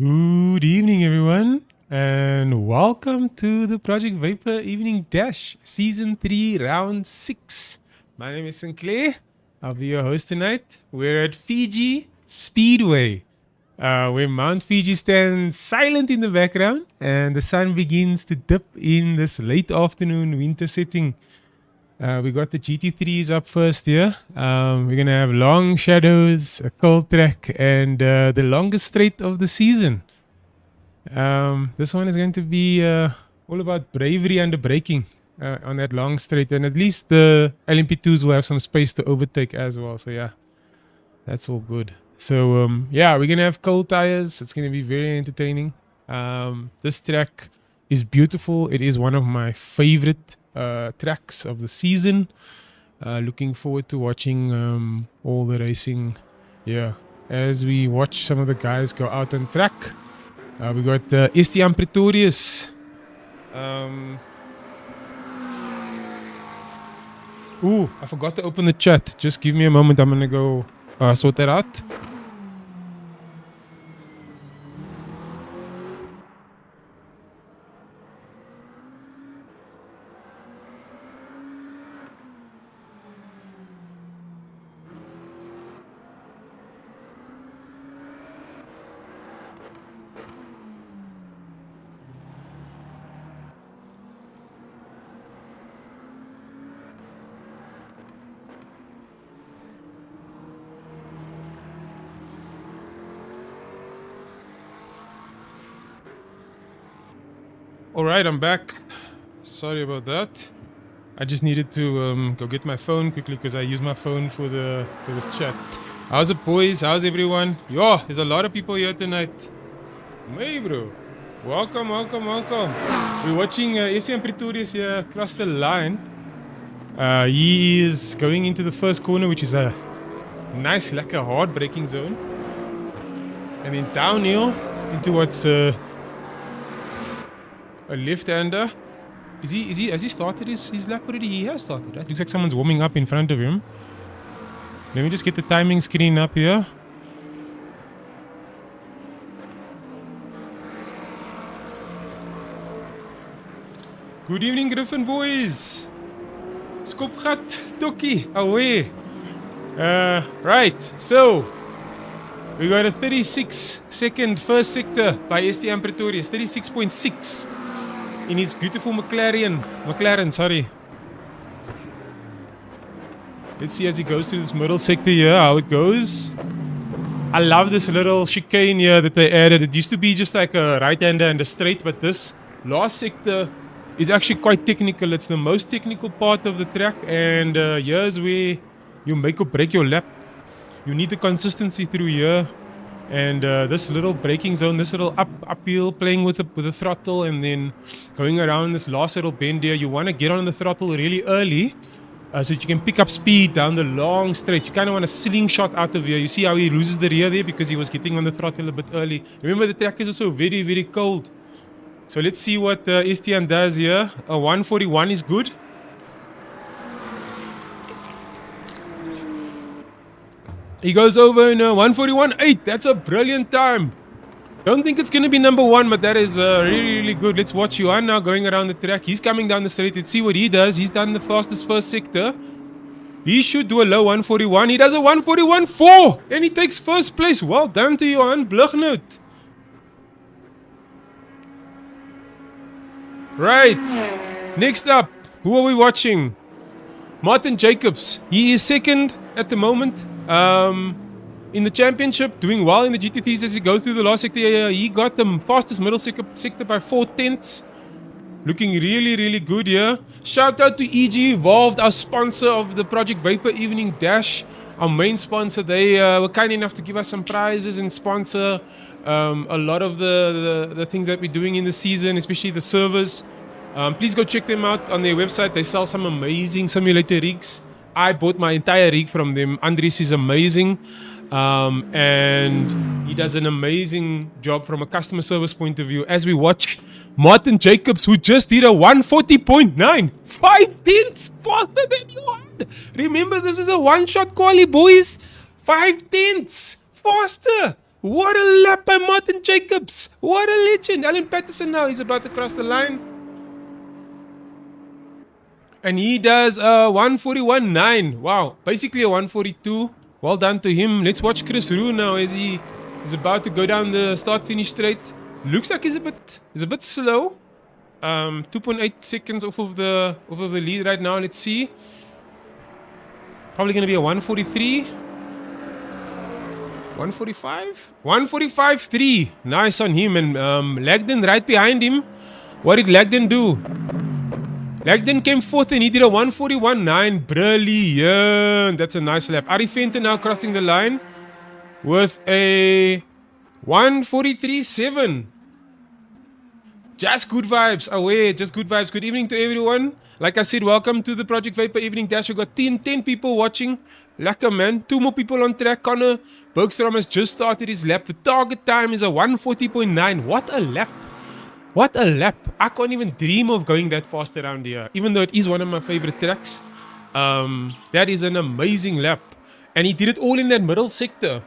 Good evening, everyone, and welcome to the Project Vapour Evening Dash, Season 3, Round 6. My name is Sinclair. I'll be your host tonight. We're at Fuji Speedway, where Mount Fuji stands silent in the background, and the sun begins to dip in this late afternoon winter setting. We got the GT3s up first here. We're going to have long shadows, a cold track, and the longest straight of the season. This one is going to be all about bravery under braking on that long straight. And at least the LMP2s will have some space to overtake as well. So yeah, that's all good. So yeah, we're going to have cold tires. It's going to be very entertaining. This track is beautiful. It is one of my favorite tracks of the season. Looking forward to watching all the racing here as we watch some of the guys go out on track. We got Estian Pretorius. Ooh, I forgot to open the chat. Just give me a moment. I'm gonna go sort that out. Alright, I'm back. Sorry about that. I just needed to go get my phone quickly because I use my phone for the chat. How's it, boys? How's everyone? Yo, there's a lot of people here tonight. Hey, bro. Welcome. We're watching Estian Pretorius here across the line. He is going into the first corner, which is a nice, like a hard braking zone. And then downhill into what's a left-hander. Has he started his lap already? He has started, right? Looks like someone's warming up in front of him. Let me just get the timing screen up here. Good evening, Griffin boys. Skopgat, Toki, away. Right, so we got a 36-second first sector by Estian Pretorius, 36.6 in his beautiful McLaren, sorry. Let's see as he goes through this middle sector here, how it goes. I love this little chicane here that they added. It used to be just like a right-hander and a straight, but this last sector is actually quite technical. It's the most technical part of the track, and here's where you make or break your lap. You need the consistency through here, and this little braking zone, this little uphill, playing with the throttle, and then going around this last little bend here. You want to get on the throttle really early so that you can pick up speed down the long straight. You kind of want a slingshot out of here. You see how he loses the rear there because he was getting on the throttle a bit early. Remember, the track is also very, very cold. So let's see what Estian does here. A 141 is good. He goes over in a 141.8. That's a brilliant time. Don't think it's going to be number one, but that is really, really good. Let's watch Johan now going around the track. He's coming down the straight. Let's see what he does. He's done the fastest first sector. He should do a low 141. He does a 141.4. And he takes first place. Well done to Johan Blugnoot. Right. Next up, who are we watching? Martin Jacobs. He is second at the moment. In the championship, doing well in the GT3s as he goes through the last sector. He got the fastest middle sector by 4/10. Looking really, really good here. Shout out to EG Evolved, our sponsor of the Project Vapour Evening Dash. Our main sponsor. They were kind enough to give us some prizes and sponsor a lot of the things that we're doing in the season, especially the servers. Please go check them out on their website. They sell some amazing simulator rigs. I bought my entire rig from them. Andres is amazing. And he does an amazing job from a customer service point of view. As we watch Martin Jacobs, who just did a 140.9, 5/10 faster than you had. Remember, this is a one-shot quali, boys. 5/10 faster. What a lap by Martin Jacobs. What a legend. Alan Patterson now, he's about to cross the line. And he does a 141.9. Wow, basically a 142. Well done to him. Let's watch Chris Roux now as he is about to go down the start-finish straight. Looks like he's a bit slow. 2.8 seconds off of the lead right now. Let's see. Probably gonna be a 143. 145? 145.3. Nice on him. And Lagden right behind him. What did Lagden do? Lagden came fourth and he did a 141.9. Brilliant. That's a nice lap. Ari Fenton now crossing the line with a 143.7. Just good vibes away. Just good vibes. Good evening to everyone. Like I said, welcome to the Project Vapour Evening Dash. We've got 10 people watching. Lekker, man. 2 more people on track. Connor Bergstrom has just started his lap. The target time is a 140.9. What a lap. What a lap. I can't even dream of going that fast around here. Even though it is one of my favorite tracks. That is an amazing lap. And he did it all in that middle sector.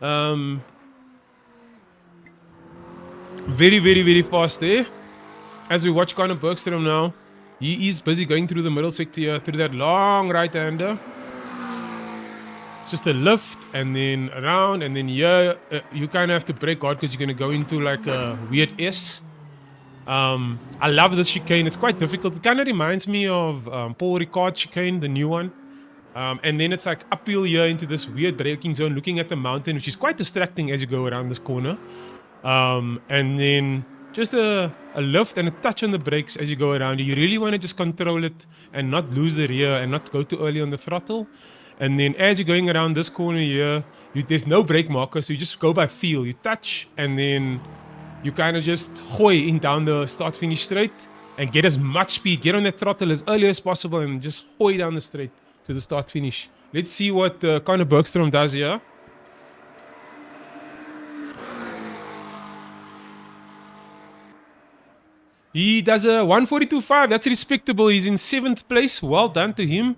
Very, very, very fast there. As we watch Connor Bergstrom now. He is busy going through the middle sector here. Through that long right-hander. It's just a lift and then around. And then here you kind of have to brake hard because you're going to go into like a weird S. I love this chicane. It's quite difficult. It kind of reminds me of Paul Ricard chicane, the new one. And then it's like uphill here into this weird braking zone, looking at the mountain, which is quite distracting as you go around this corner. And then just a lift and a touch on the brakes as you go around. You really want to just control it and not lose the rear and not go too early on the throttle. And then as you're going around this corner here, there's no brake marker, so you just go by feel. You touch and then you kind of just hoy in down the start-finish straight and get as much speed. Get on that throttle as early as possible and just hoy down the straight to the start-finish. Let's see what Connor Bergstrom does here. He does a 142.5. That's respectable. He's in 7th place. Well done to him.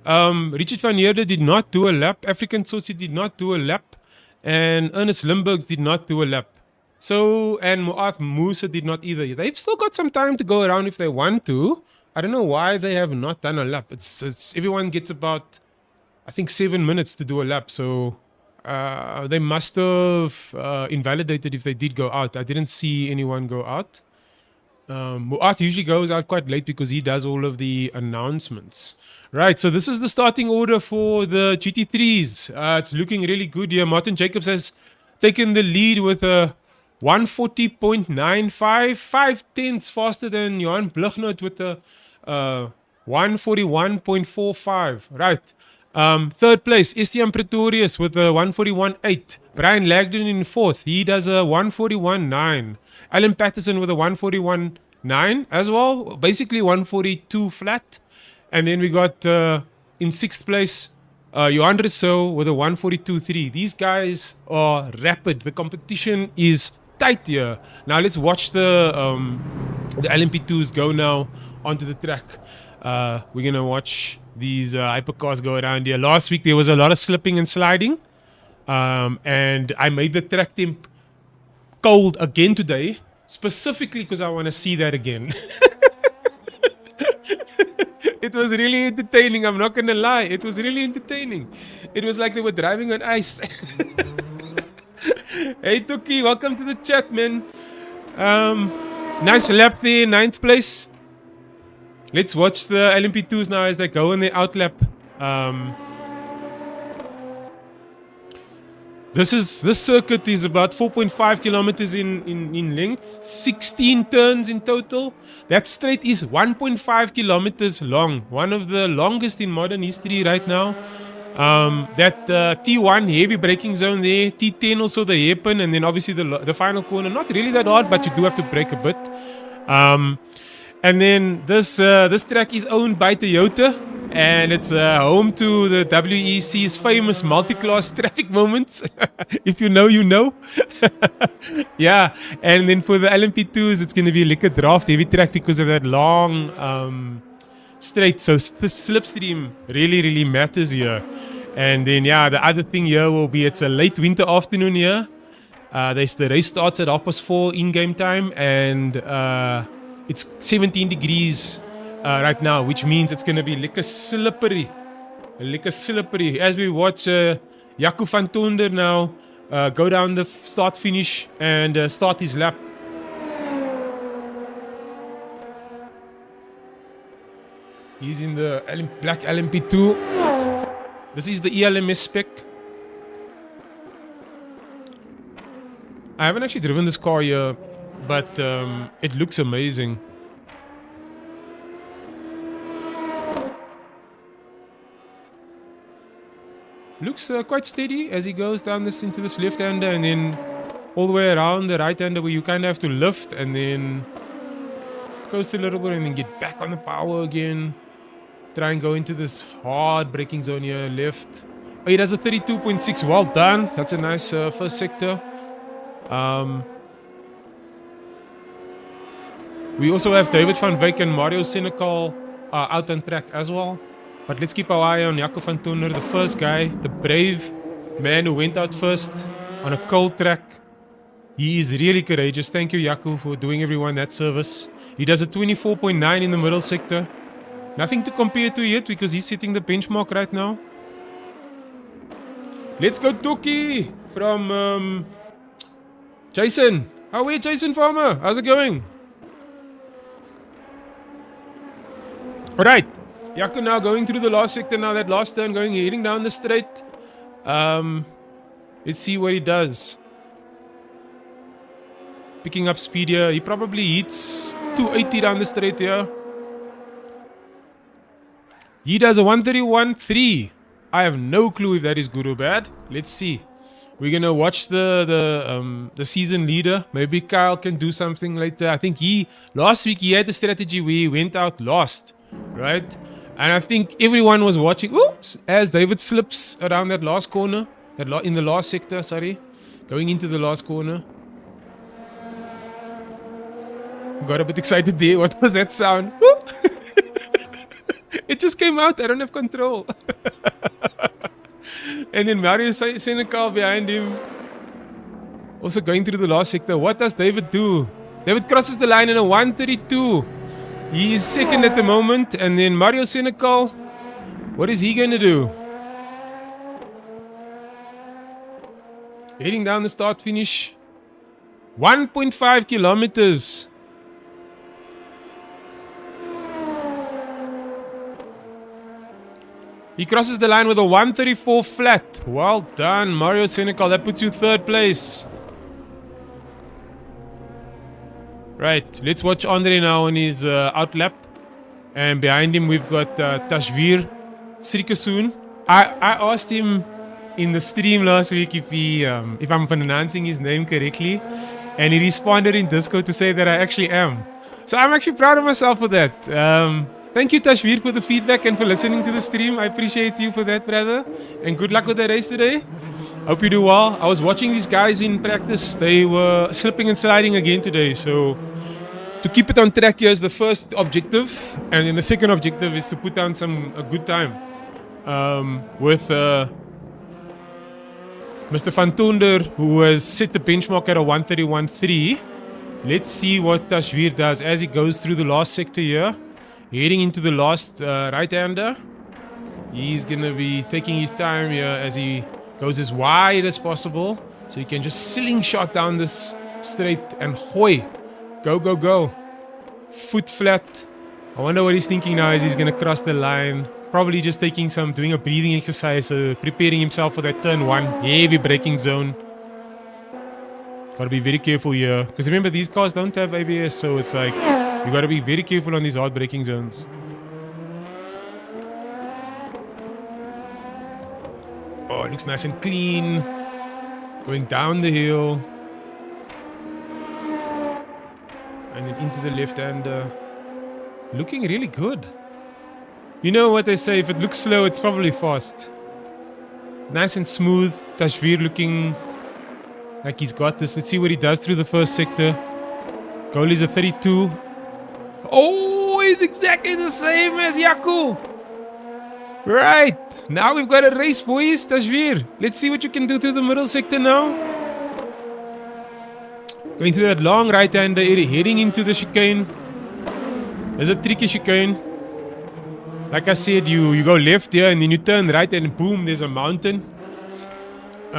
Richard van Heerde did not do a lap. African Tsotsi did not do a lap. And Ernest Limburgs did not do a lap. So, and Mu'ath Musa did not either. They've still got some time to go around if they want to. I don't know why they have not done a lap. It's everyone gets about, I think, 7 minutes to do a lap. So, they must have invalidated if they did go out. I didn't see anyone go out. Mu'ath usually goes out quite late because he does all of the announcements. Right, so this is the starting order for the GT3s. It's looking really good here. Martin Jacobs has taken the lead with a 140.95, 5 tenths faster than Johan Blichnout with a 141.45. Right. Third place, Estienne Pretorius with a 141.8. Brian Lagden in fourth. He does a 141.9. Alan Patterson with a 141.9 as well. Basically 142 flat. And then we got in sixth place, Johan Rousseau with a 142.3. These guys are rapid. The competition is tight here. Now let's watch the LMP2s go now onto the track. We're going to watch these hypercars go around here. Last week there was a lot of slipping and sliding. And I made the track temp cold again today, specifically because I want to see that again. It was really entertaining, I'm not going to lie. It was really entertaining. It was like they were driving on ice. Hey Tuki, welcome to the chat, man. Nice lap there, 9th place. Let's watch the LMP2s now as they go in their outlap. This circuit is about 4.5 kilometers in length, 16 turns in total. That straight is 1.5 kilometers long, one of the longest in modern history right now. That T1 heavy braking zone there, T10 also the hairpin, and then obviously the final corner, not really that hard, but you do have to brake a bit. And then this track is owned by Toyota, and it's home to the WEC's famous multi-class traffic moments. If you know, you know. Yeah, and then for the LMP2s, it's going to be a liquor draft heavy track because of that long straight. So the slipstream really, really matters here. And then, yeah, the other thing here will be it's a late winter afternoon here. The race starts at 4:30 in-game time, and it's 17 degrees right now, which means it's going to be lekker slippery. Lekker slippery. As we watch Jaco van Tonder now go down the start-finish and start his lap. He's in the black LMP2. This is the ELMS spec. I haven't actually driven this car here, but it looks amazing. Looks quite steady as he goes down this into this left-hander and then all the way around the right-hander where you kind of have to lift and then coast a little bit and then get back on the power again. Try and go into this hard braking zone here, left. Oh, he does a 32.6. Well done. That's a nice first sector. We also have David van Wyk and Mario Senekal out on track as well. But let's keep our eye on Jaco van Tonder, the first guy, the brave man who went out first on a cold track. He is really courageous. Thank you, Jaco, for doing everyone that service. He does a 24.9 in the middle sector. Nothing to compare to yet because he's setting the benchmark right now. Let's go Toki from Jason. How are you, Jason Farmer? How's it going? Alright. Jaco now going through the last sector now, that last turn heading down the straight. Let's see what he does. Picking up speed here. He probably hits 280 down the straight here. He does a 131.3. I have no clue if that is good or bad. Let's see. We're gonna watch the season leader. Maybe Kyle can do something later. I think last week he had the strategy where he went out last, right? And I think everyone was watching. Oops, as David slips around that last corner, in the last sector. Sorry, going into the last corner. Got a bit excited there. What was that sound? It just came out. I don't have control. And then Mario Senekal behind him. Also going through the last sector. What does David do? David crosses the line in a 132. He is second at the moment. And then Mario Senekal. What is he going to do? Heading down the start finish. 1.5 kilometers. He crosses the line with a 134 flat. Well done, Mario Senekal. That puts you third place. Right, let's watch Andre now on his outlap. And behind him we've got Tashveer Srikasoon. I asked him in the stream last week if I'm pronouncing his name correctly. And he responded in Discord to say that I actually am. So I'm actually proud of myself for that. Thank you, Tashveer, for the feedback and for listening to the stream. I appreciate you for that, brother. And good luck with the race today. Hope you do well. I was watching these guys in practice. They were slipping and sliding again today. So to keep it on track here is the first objective. And then the second objective is to put down a good time. With Mr. Van Tonder, who has set the benchmark at a 131.3. Let's see what Tashveer does as he goes through the last sector here. Heading into the last right-hander. He's going to be taking his time here as he goes as wide as possible. So he can just slingshot down this straight and hoy. Go, go, go. Foot flat. I wonder what he's thinking now as he's going to cross the line. Probably just doing a breathing exercise. Preparing himself for that turn one. Heavy braking zone. Gotta be very careful here. Because remember, these cars don't have ABS. So it's like... You gotta be very careful on these hard braking zones. Oh, it looks nice and clean. Going down the hill. And then into the left-hander. Looking really good. You know what they say, if it looks slow, it's probably fast. Nice and smooth. Tashveer looking like he's got this. Let's see what he does through the first sector. Goal is a 32. Oh, he's exactly the same as Jaco. Right. Now we've got a race, boys. Tashveer, let's see what you can do through the middle sector now. Going through that long right-hander, heading into the chicane. There's a tricky chicane. Like I said, you go left here and then you turn right and boom, there's a mountain.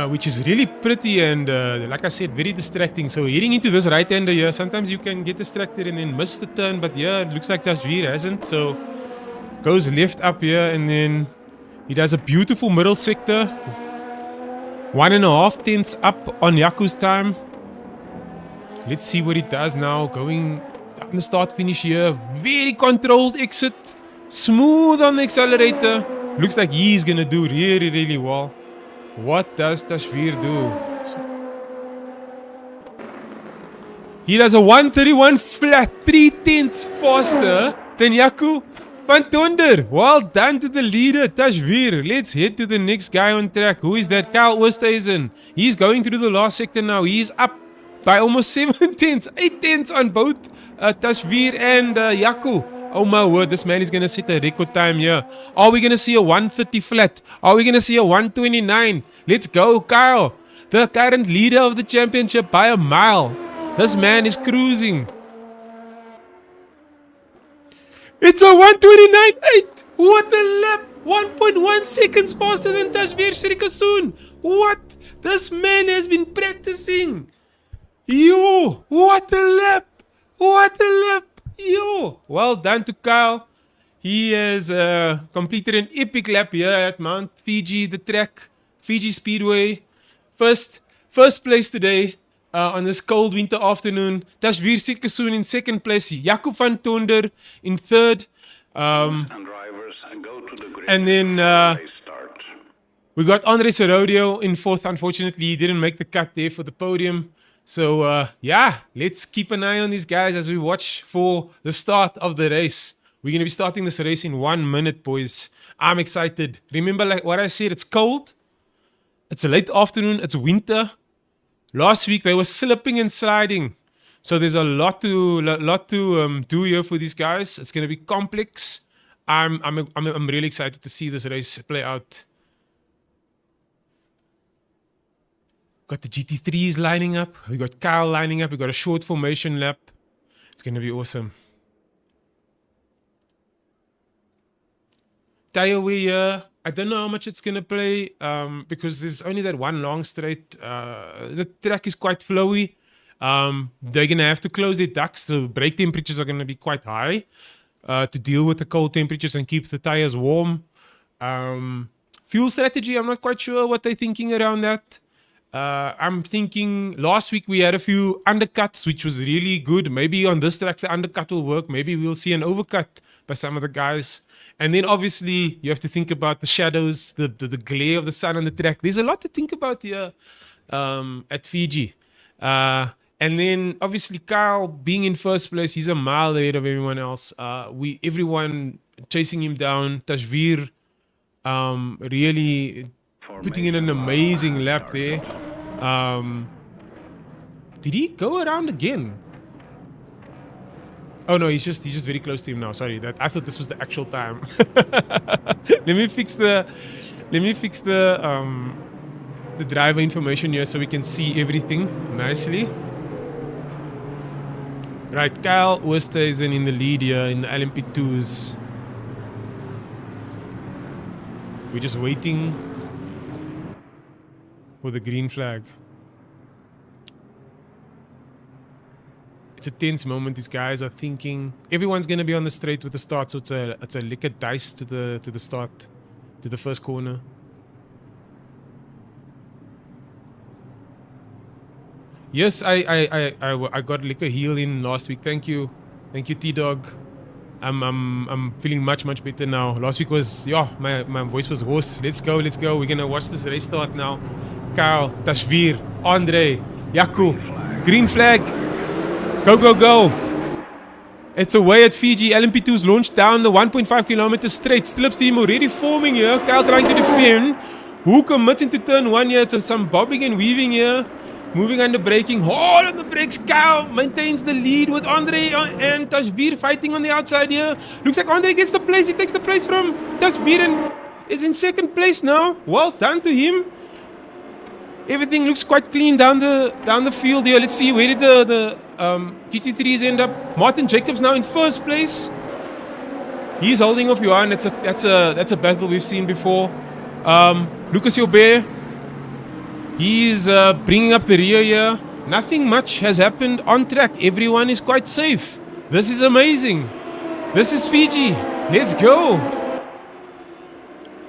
Which is really pretty and like I said, very distracting. So heading into this right-hander here, sometimes you can get distracted and then miss the turn. But yeah, it looks like Tashveer hasn't. So goes left up here and then he does a beautiful middle sector. 1.5 tenths up on Yaku's time. Let's see what he does now. Going down the start finish here. Very controlled exit. Smooth on the accelerator. Looks like he's going to do really, really well. What does Tashveer do? He does a 131 flat, 3 tenths faster than Yaku van Tonder. Well done to the leader, Tashveer. Let's head to the next guy on track. Who is that? Kyle Oosthuizen. He's going through the last sector now. He's up by almost 7 tenths, 8 tenths on both Tashveer and Yaku. Oh my word, this man is going to set a record time here. Are we going to see a 130 flat? Are we going to see a 129? Let's go, Kyle. The current leader of the championship by a mile. This man is cruising. It's a 129.8. What a lap. 1.1 seconds faster than Tashveer Shrikasoon. What? This man has been practicing. Yo, what a lap. What a lap. Yo, well done to Kyle. He has completed an epic lap here at Mount Fuji, the track, Fuji Speedway. First place today on this cold winter afternoon. Tashveer Shrikasoon in second place. Yaku van Tonder in third. And then we got Andre Serodio in fourth. Unfortunately, he didn't make the cut there for the podium. So, yeah, let's keep an eye on these guys as we watch for the start of the race. We're going to be starting this race in 1 minute, boys. I'm excited. Remember, like what I said, it's cold. It's a late afternoon. It's winter. Last week, they were slipping and sliding. So there's a lot to do here for these guys. It's going to be complex. I'm really excited to see this race play out. Got the GT3s lining up. We got Kyle lining up. We got a short formation lap. It's going to be awesome. Tire wear here. I don't know how much it's going to play because there's only that one long straight. The track is quite flowy. They're going to have to close their ducts. The brake temperatures are going to be quite high to deal with the cold temperatures and keep the tires warm. Fuel strategy, I'm not quite sure what they're thinking around that. I'm thinking last week we had a few undercuts, which was really good. Maybe on this track the undercut will work. Maybe we'll see an overcut by some of the guys. And then obviously you have to think about the shadows, the glare of the sun on the track. There's a lot to think about here at Fiji. And then obviously Kyle being in first place, he's a mile ahead of everyone else. Everyone chasing him down. Tashveer really putting in an amazing lap there. Did he go around again? Oh no, he's just very close to him now. Sorry, I thought this was the actual time. Let me fix the driver information here so we can see everything nicely. Right, Kyle Oosthuizen in the lead here in the LMP2s. We're just waiting for the green flag. It's a tense moment. These guys are thinking everyone's going to be on the straight with the start, so it's a liquor dice to the start, to the first corner. Yes, I got liquor heel in last week. Thank you, T-Dog. I'm feeling much better now. Last week was my voice was hoarse. Let's go. We're gonna watch this race start now. Kyle, Tashveer, Andre, Yaku, green flag. Go. It's away at Fiji. LMP2's launched down the 1.5 kilometer straight. Slipstream already forming here. Kyle trying to defend. Who commits into turn 1 here? It's some bobbing and weaving here. Moving under braking. Hard on the brakes. Kyle maintains the lead with Andre and Tashveer fighting on the outside here. Looks like Andre gets the place. He takes the place from Tashveer and is in second place now. Well done to him. Everything looks quite clean down the field here. Let's see, where did the GT3s end up? Martin Jacobs now in first place. He's holding off Johan. That's a battle we've seen before. Lucas Joubert, he's bringing up the rear here. Nothing much has happened on track. Everyone is quite safe. This is amazing. This is Fiji. Let's go.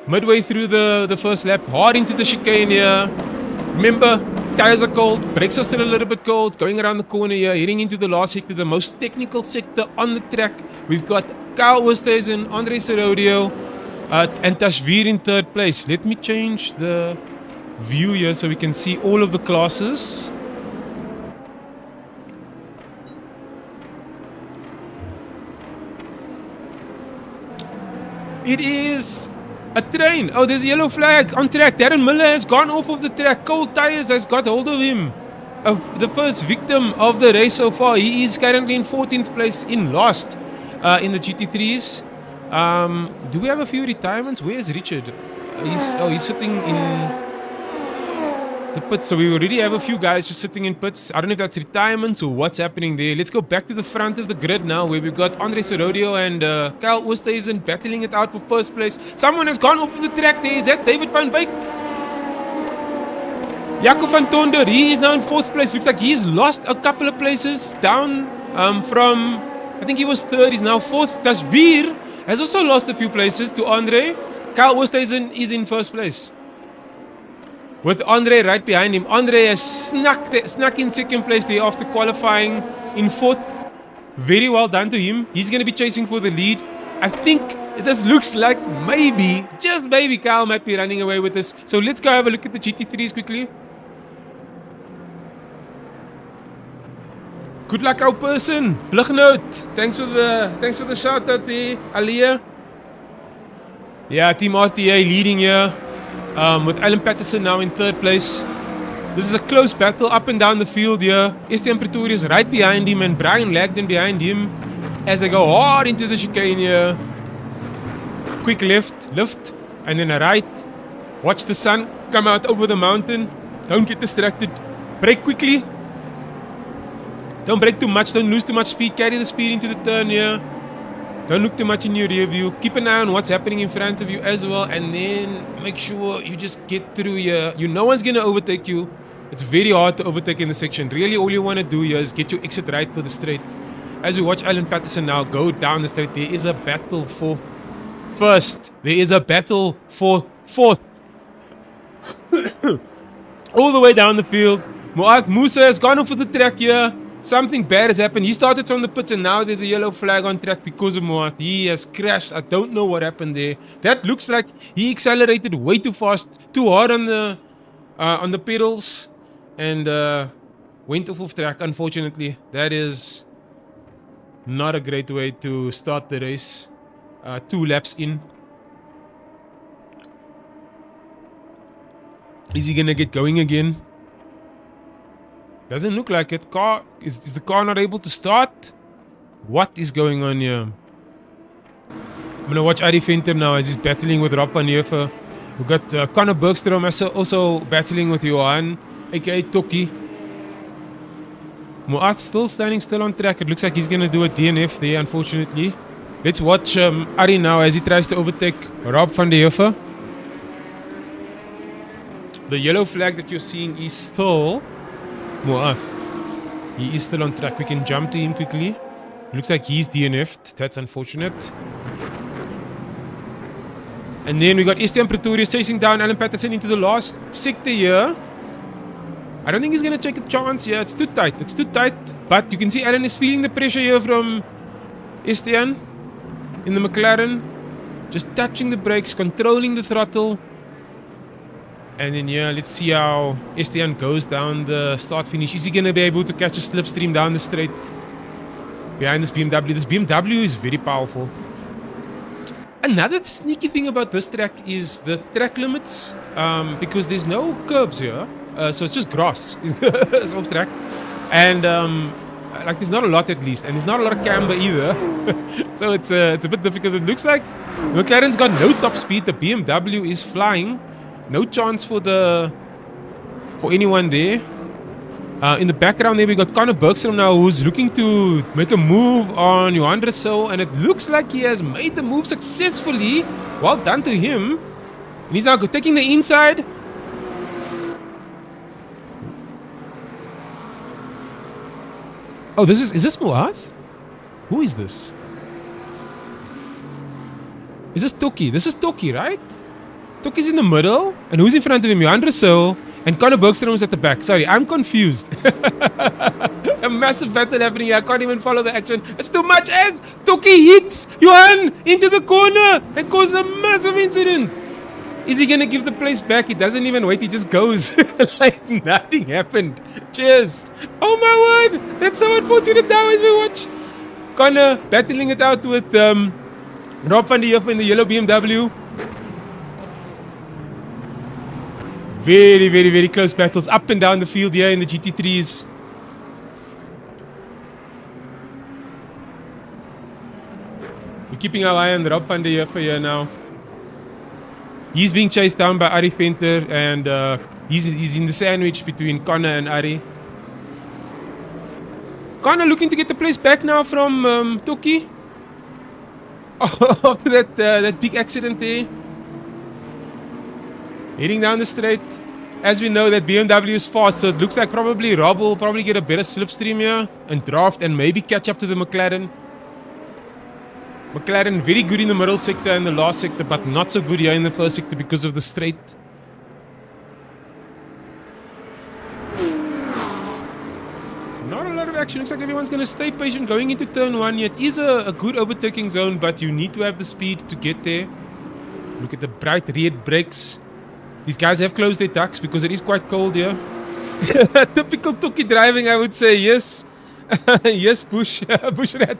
Midway through the first lap, hard into the chicane here. Remember, tires are cold, brakes are still a little bit cold. Going around the corner here, heading into the last sector, the most technical sector on the track. We've got Kyle Oosthuizen, Andre Serodio, and Tashveer in third place. Let me change the view here so we can see all of the classes. It is a train. Oh, there's a yellow flag on track. Darren Miller has gone off of the track. Cold Tires has got hold of him. The first victim of the race so far. He is currently in 14th place in last in the GT3s. Do we have a few retirements? Where is Richard? He's sitting in the pits. So we already have a few guys just sitting in pits. I don't know if that's retirements or what's happening there. Let's go back to the front of the grid now, where we've got Andre Serodio and Kyle Oosthuizen battling it out for first place. Someone has gone off of the track there. Is that David van Wyk? Jaco van Tonder, he is now in fourth place. Looks like he's lost a couple of places down from, I think he was third, he's now fourth. Tashveer has also lost a few places to Andre. Kyle Oosthuizen is in first place, with Andre right behind him. Andre has snuck in second place there after qualifying in fourth. Very well done to him. He's going to be chasing for the lead. I think this looks like maybe, just maybe, Kyle might be running away with this. So let's go have a look at the GT3s quickly. Good luck, our person. Blugnoot. Thanks for the shout out there, Aliyah. Yeah, Team RTA leading here. With Alan Patterson now in third place. This is a close battle up and down the field here. Estienne Pretorius right behind him and Brian Lagden behind him as they go hard into the chicane here. Quick lift, and then a right. Watch the sun come out over the mountain. Don't get distracted. Brake quickly. Don't brake too much, don't lose too much speed. Carry the speed into the turn here. Don't look too much in your rear view. Keep an eye on what's happening in front of you as well. And then make sure you just get through here. No one's going to overtake you. It's very hard to overtake in the section. Really, all you want to do here is get your exit right for the straight. As we watch Alan Patterson now go down the straight, there is a battle for first. There is a battle for fourth. All the way down the field. Mu'ath Musa has gone off of the track here. Something bad has happened. He started from the pits and now there's a yellow flag on track because of Mu'ath. He has crashed. I don't know what happened there. That looks like he accelerated way too fast, too hard on the pedals, and went off of track, unfortunately. That is not a great way to start the race. 2 laps in. Is he gonna get going again? Doesn't look like it. Is the car not able to start? What is going on here? I'm gonna watch Arie Venter now as he's battling with Rob van Heever. We've got Conor Bergstrom also battling with Johan, aka Tokkie. Mu'ath still on track. It looks like he's gonna do a DNF there, unfortunately. Let's watch Arie now as he tries to overtake Rob van Heever. The yellow flag that you're seeing is still Mu'ath. He is still on track. We can jump to him quickly. Looks like he's DNF'd. That's unfortunate. And then we got Estienne Pretorius chasing down Alan Patterson into the last sector here. I don't think he's going to take a chance here. It's too tight. But you can see Alan is feeling the pressure here from Estienne in the McLaren. Just touching the brakes, controlling the throttle. And then yeah, let's see how Estienne goes down the start finish. Is he going to be able to catch a slipstream down the straight behind this BMW? This BMW is very powerful. Another sneaky thing about this track is the track limits, because there's no curbs here. So it's just grass. It's off track. And like there's not a lot at least. And there's not a lot of camber either. So it's a bit difficult. It looks like McLaren's got no top speed. The BMW is flying. No chance for the for anyone there. In the background there, we got Conor Bergstrom now, who's looking to make a move on Johan Rousseau, and it looks like he has made the move successfully. Well done to him. And he's now taking the inside. Oh, is this Muath? Who is this? Is this Toki? This is Toki, right? Toki's in the middle, and who's in front of him? Johan Rousseau, and Conor Bergstrom is at the back. Sorry, I'm confused. A massive battle happening here. I can't even follow the action. It's too much as Toki hits Johan into the corner and causes a massive incident. Is he going to give the place back? He doesn't even wait. He just goes like nothing happened. Cheers. Oh my word. That's so unfortunate now as we watch Conor battling it out with Rob van der Heuvel in the yellow BMW. Very, very, very close battles up and down the field here in the GT3s. We're keeping our eye on Rob van der Heuvel here now. He's being chased down by Ari Venter, and he's in the sandwich between Conor and Ari. Conor looking to get the place back now from Toki. After that big accident there. Heading down the straight. As we know, that BMW is fast, so it looks like probably Rob will probably get a better slipstream here and draft and maybe catch up to the McLaren. McLaren very good in the middle sector and the last sector, but not so good here in the first sector because of the straight. Not a lot of action. Looks like everyone's going to stay patient going into turn 1. It is a good overtaking zone, but you need to have the speed to get there. Look at the bright red brakes. These guys have closed their ducks because it is quite cold here. Typical Toki driving, I would say. Yes. Yes, Bush. Bush rat.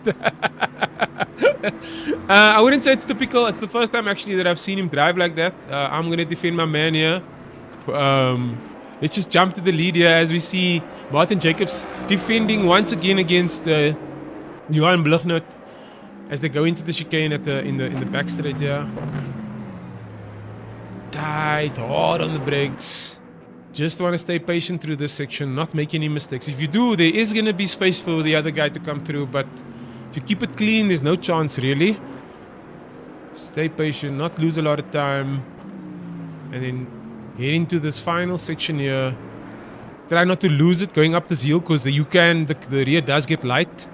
I wouldn't say it's typical. It's the first time actually that I've seen him drive like that. I'm going to defend my man here. Let's just jump to the lead here as we see Martin Jacobs defending once again against Johan Blugnut as they go into the chicane in the back straight here. Tight, hard on the brakes. Just want to stay patient through this section, not make any mistakes. If you do, there is going to be space for the other guy to come through, but if you keep it clean, there's no chance really. Stay patient, not lose a lot of time. And then head into this final section here. Try not to lose it going up this hill because the rear does get light.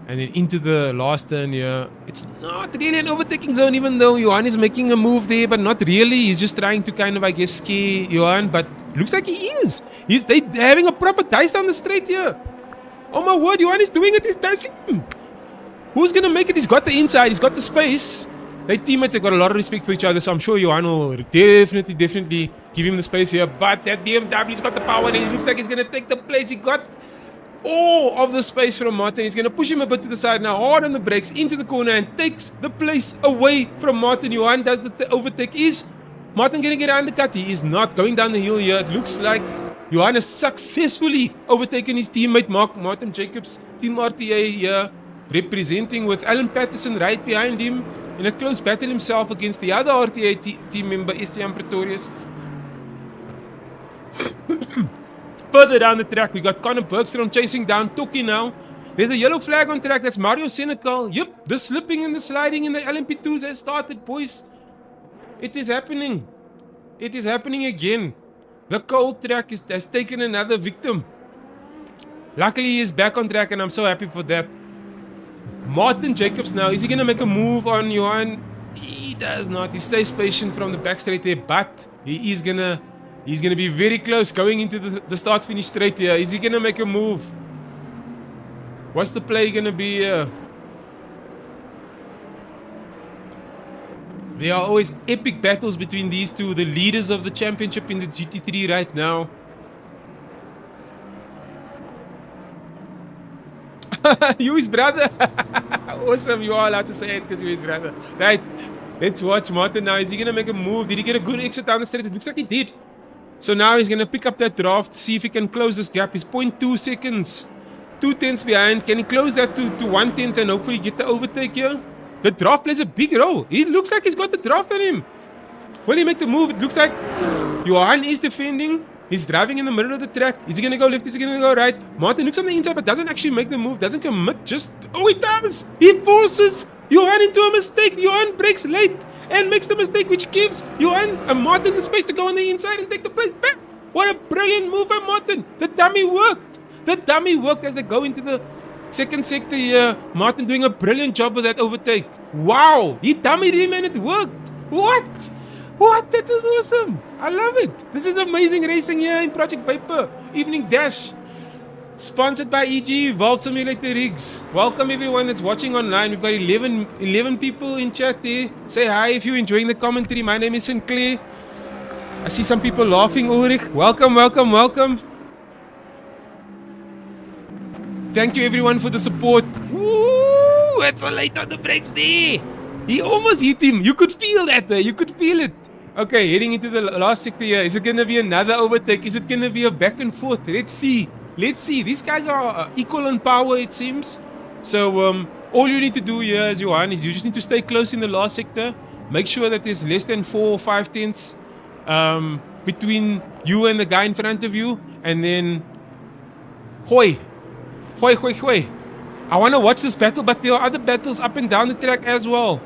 And then into the last turn here. It's not really an overtaking zone, even though Johan is making a move there, but not really. He's just trying to kind of, I guess, scare Johan, but looks like he is. They're having a proper dice down the straight here. Oh my word, Johan is doing it. He's dicing him. Who's going to make it? He's got the inside. He's got the space. Their teammates have got a lot of respect for each other, so I'm sure Johan will definitely give him the space here. But that BMW's got the power, and it looks like he's going to take the place. He got all of the space from Martin. He's going to push him a bit to the side now, hard on the brakes, into the corner, and takes the place away from Martin. Johan does the overtake. Is Martin going to get an undercut? He is not. Going down the hill here, it looks like Johan has successfully overtaken his teammate Martin Jacobs, Team RTA here, representing with Alan Patterson right behind him in a close battle himself against the other RTA team member, Esteban Pretorius. Further down the track, we got Conor Bergstrom chasing down Toki now. There's a yellow flag on track. That's Mario Senecal. Yep, the slipping and the sliding in the LMP2s has started, boys. It is happening. It is happening again. The cold track has taken another victim. Luckily, he is back on track, and I'm so happy for that. Martin Jacobs now. Is he going to make a move on Johan? He does not. He stays patient from the back straight there, but he is going to... He's going to be very close going into the start-finish straight here. Is he going to make a move? What's the play going to be here? There are always epic battles between these two, the leaders of the championship in the GT3 right now. You his brother? Awesome, you are allowed to say it because you're his brother. Right, let's watch Martin now. Is he going to make a move? Did he get a good exit down the straight? It looks like he did. So now he's going to pick up that draft, see if he can close this gap. He's 0.2 seconds, 2/10 behind. Can he close that to 1/10 and hopefully get the overtake here? The draft plays a big role. He looks like he's got the draft on him. Will he make the move? It looks like Johan is defending. He's driving in the middle of the track. Is he going to go left? Is he going to go right? Martin looks on the inside but doesn't actually make the move. Doesn't commit. Oh, he does. He forces Johan into a mistake. Johan breaks late and makes the mistake which gives Johan and Martin the space to go on the inside and take the place back. What a brilliant move by Martin. The dummy worked. The dummy worked as they go into the second sector here. Martin doing a brilliant job with that overtake. Wow. He dummied him and it worked. What? That was awesome. I love it. This is amazing racing here in Project Vapour Evening Dash. Sponsored by EG Valve Simulator Rigs. Welcome everyone that's watching online. We've got 11 people in chat there. Say hi if you're enjoying the commentary. My name is Sinclair. I see some people laughing. Ulrich, welcome. Thank you everyone for the support. Woo! It's so late on the brakes there. He almost hit him. You could feel that there. You could feel it. Okay, heading into the last sector here. Is it going to be another overtake? Is it going to be a back and forth? Let's see. These guys are equal in power, it seems. So, all you need to do here, as Johan, is you just need to stay close in the last sector. Make sure that there's less than 4 or 5 tenths between you and the guy in front of you. And then, hoi. I want to watch this battle, but there are other battles up and down the track as well.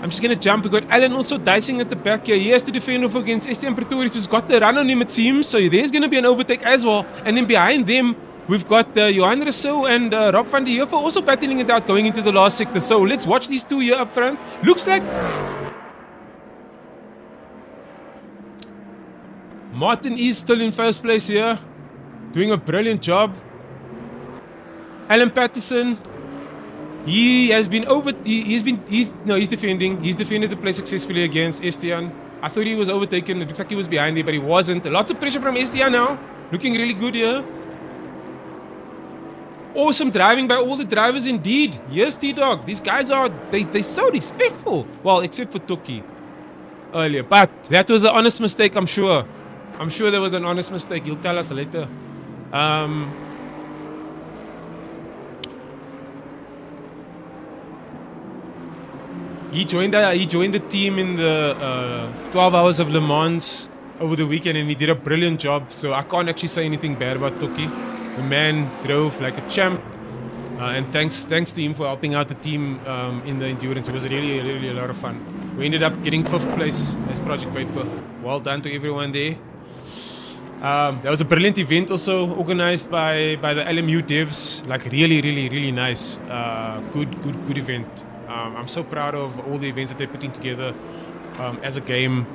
I'm just going to jump. We've got Alan also dicing at the back here. He has to defend off against Estienne Pretorius, who's got the run on him, it seems. So there's going to be an overtake as well. And then behind them, we've got Johan Rousseau and Rob van der Heuvel also battling it out going into the last sector. So let's watch these two here up front. Looks like Martin is still in first place here, doing a brilliant job. Alan Patterson, he has been he's defending. He's defended the place successfully against Estienne. I thought he was overtaken. It looks like he was behind there, but he wasn't. Lots of pressure from Estienne now. Looking really good here. Awesome driving by all the drivers indeed. Yes, T-Dog. These guys are, they're so respectful. Well, except for Toki earlier. But that was an honest mistake, I'm sure. I'm sure there was an honest mistake. He'll tell us later. He joined the team in the 12 Hours of Le Mans over the weekend, and he did a brilliant job. So I can't actually say anything bad about Toki. The man drove like a champ, and thanks to him for helping out the team in the endurance. It was really a lot of fun. We ended up getting 5th place as Project Vapour. Well done to everyone there. That was a brilliant event also organized by the LMU devs. Like really nice. Good event. I'm so proud of all the events that they're putting together as a game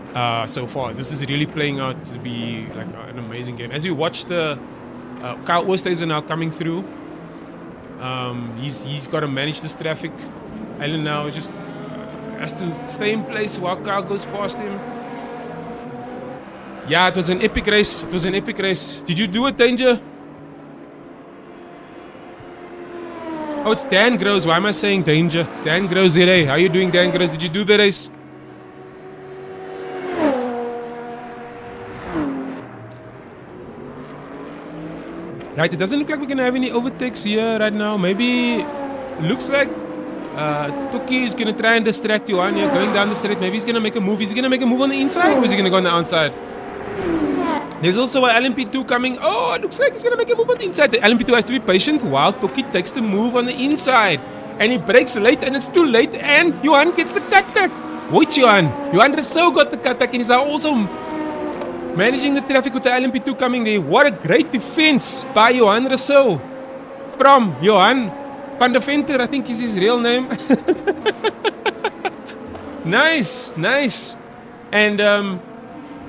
so far. This is really playing out to be like an amazing game. As we watch the Kyle Oosthuizen now coming through, he's got to manage this traffic. Alan now just has to stay in place while Kyle goes past him. Yeah, it was an epic race. Did you do it, Danger? Oh, it's Dan Groves. Why am I saying Danger? Dan Groves here. How are you doing, Dan Groves? Did you do the race? Right, it doesn't look like we're going to have any overtakes here right now. Maybe looks like Toki is going to try and distract Johan here going down the straight. Maybe he's going to make a move. Is he going to make a move on the inside, or is he going to go on the outside? There's also an LMP2 coming. Oh, it looks like he's going to make a move on the inside. The LMP2 has to be patient while Toki takes the move on the inside. And he breaks late, and it's too late, and Johan gets the cutback. Watch Johan. Johan Rousseau got the cutback, and he's now also managing the traffic with the LMP2 coming there. What a great defense by Johan Rousseau. From Johan van der Venter, I think is his real name. Nice. And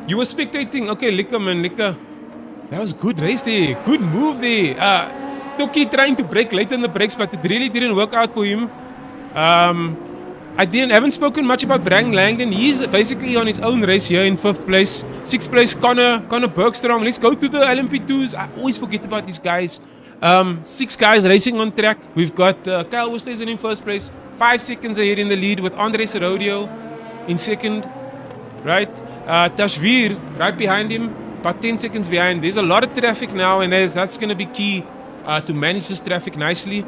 you were spectating. Okay, Licker. That was good race there. Good move there. Toki trying to brake late on the brakes, but it really didn't work out for him. I haven't spoken much about Brang Langdon. He's basically on his own race here in 5th place. 6th place, Connor Bergstrom. Let's go to the LMP2s. I always forget about these guys. 6 guys racing on track. We've got Kyle Oosthuizen in 1st place. 5 seconds ahead in the lead with Andre Serodio in 2nd. Right? Tashveer right behind him, about 10 seconds behind. There's a lot of traffic now, and that's going to be key to manage this traffic nicely.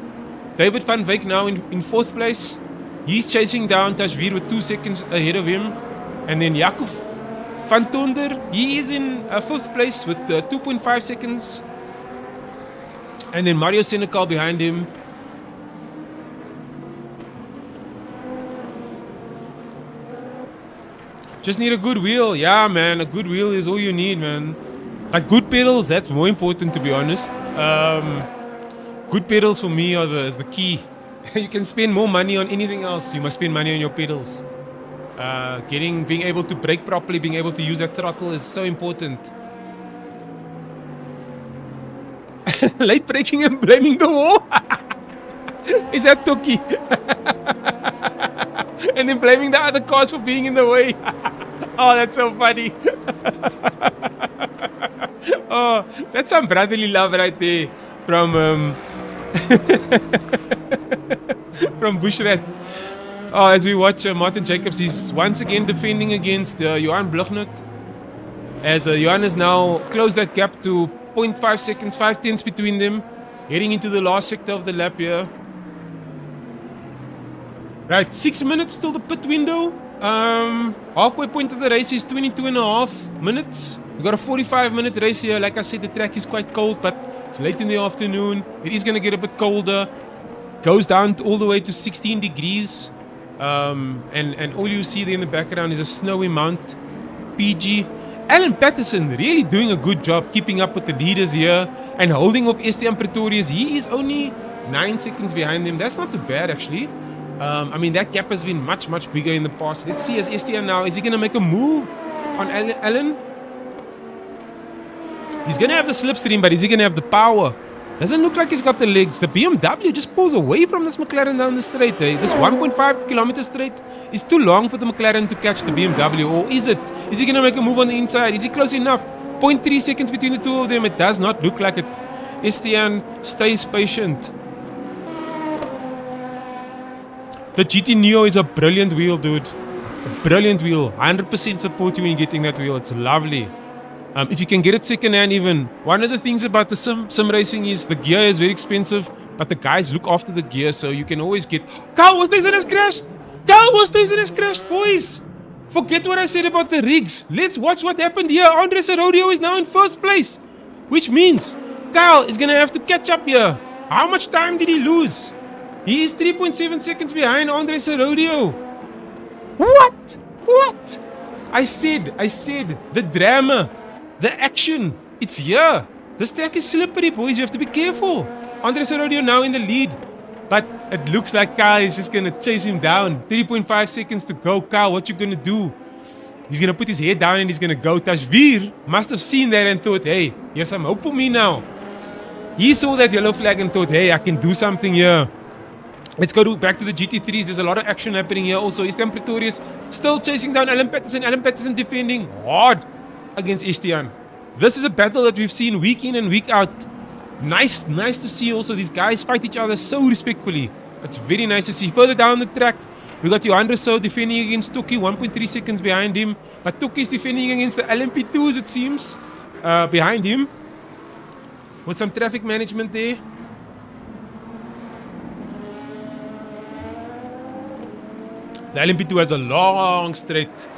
David van Wyk now in 4th place. He's chasing down Tashveer with 2 seconds ahead of him. And then Jakub Van Tonder, he is in 5th place with 2.5 seconds. And then Mario Senecal behind him. Just need a good wheel. Yeah, man, a good wheel is all you need, man. But good pedals, that's more important, to be honest. Good pedals for me is the key. You can spend more money on anything else. You must spend money on your pedals. Being able to brake properly, being able to use that throttle is so important. Late braking and blaming the wall. Is that Toki? And then blaming the other cars for being in the way. Oh, that's so funny. Oh, that's some brotherly love right there from from Bushrat. Oh, as we watch Martin Jacobs, he's once again defending against Johan Blugnut. As Johan has now closed that gap to 0.5 seconds, 5/10 between them, heading into the last sector of the lap here. Right, 6 minutes till the pit window. Halfway point of the race is 22.5 minutes. We've got a 45-minute race here. Like I said, the track is quite cold, but it's late in the afternoon. It is going to get a bit colder. Goes down all the way to 16 degrees. And all you see there in the background is a snowy Mount Fuji. Alan Patterson really doing a good job keeping up with the leaders here and holding off Esteban Pretorius. He is only 9 seconds behind them. That's not too bad, actually. I mean, that gap has been much, much bigger in the past. Let's see as Esteban now. Is he going to make a move on Alan? He's going to have the slipstream, but is he going to have the power? Doesn't look like he's got the legs. The BMW just pulls away from this McLaren down the straight. Eh? This 1.5 kilometer straight is too long for the McLaren to catch the BMW. Or is it? Is he going to make a move on the inside? Is he close enough? 0.3 seconds between the two of them. It does not look like it. Esteban stays patient. The GT Neo is a brilliant wheel, dude. A brilliant wheel. 100% support you in getting that wheel. It's lovely. If you can get it second hand even. One of the things about the sim racing is the gear is very expensive, but the guys look after the gear, so you can always get... Carl Oosthuizen has crashed! Carl Oosthuizen has crashed, boys! Forget what I said about the rigs. Let's watch what happened here. Andre Serodio is now in first place, which means Carl is going to have to catch up here. How much time did he lose? He is 3.7 seconds behind Andre Serodio. What? What? I said, the drama, the action, it's here. This track is slippery, boys. You have to be careful. Andre Serodio now in the lead. But it looks like Kyle is just going to chase him down. 3.5 seconds to go. Kyle, what you going to do? He's going to put his head down and he's going to go. Tashveer must have seen that and thought, hey, here's some hope for me now. He saw that yellow flag and thought, hey, I can do something here. Let's go back to the GT3s. There's a lot of action happening here. Also, Esteban Pretorius still chasing down Alan Patterson. Alan Patterson defending hard against Esteban. This is a battle that we've seen week in and week out. Nice to see also these guys fight each other so respectfully. It's very nice to see. Further down the track, we got Johan Rousseau defending against Toki, 1.3 seconds behind him. But Toki is defending against the LMP2s, it seems, behind him. With some traffic management there. The LMP2 has a long straight.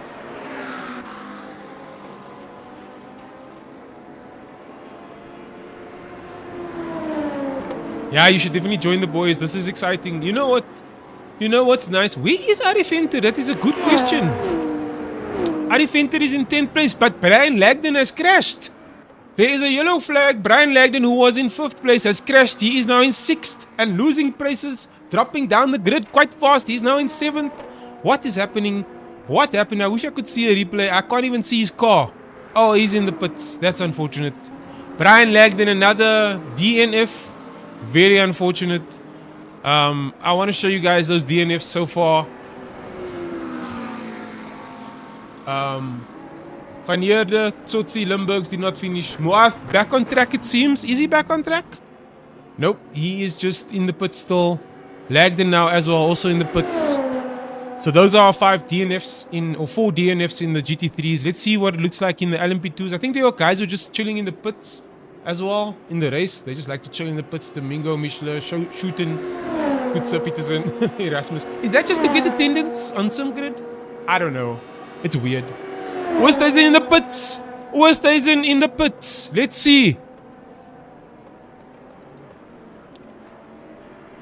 Yeah, you should definitely join the boys. This is exciting. You know what? You know what's nice? Where is Ari Venter? That is a good question. Ari Venter is in 10th place, but Brian Lagden has crashed. There is a yellow flag. Brian Lagden, who was in 5th place, has crashed. He is now in 6th and losing places, dropping down the grid quite fast. He's now in 7th. What is happening? What happened? I wish I could see a replay. I can't even see his car. Oh, he's in the pits. That's unfortunate. Brian Lagden, another DNF. Very unfortunate. I want to show you guys those DNFs so far. Van Heerde, Tsotsi, Limburgs did not finish. Moath back on track, it seems. Is he back on track? Nope, he is just in the pits still. Lagden now as well, also in the pits. So those are 5 DNFs or 4 DNFs in the GT3s. Let's see what it looks like in the LMP2s. I think there were guys who are just chilling in the pits as well in the race. They just like to chill in the pits. Domingo, Michler, Shooten, Kutsa, Peterson, Erasmus. Is that just to get attendance on some grid? I don't know. It's weird. Oosthuizen in the pits. Oosthuizen in the pits. Let's see.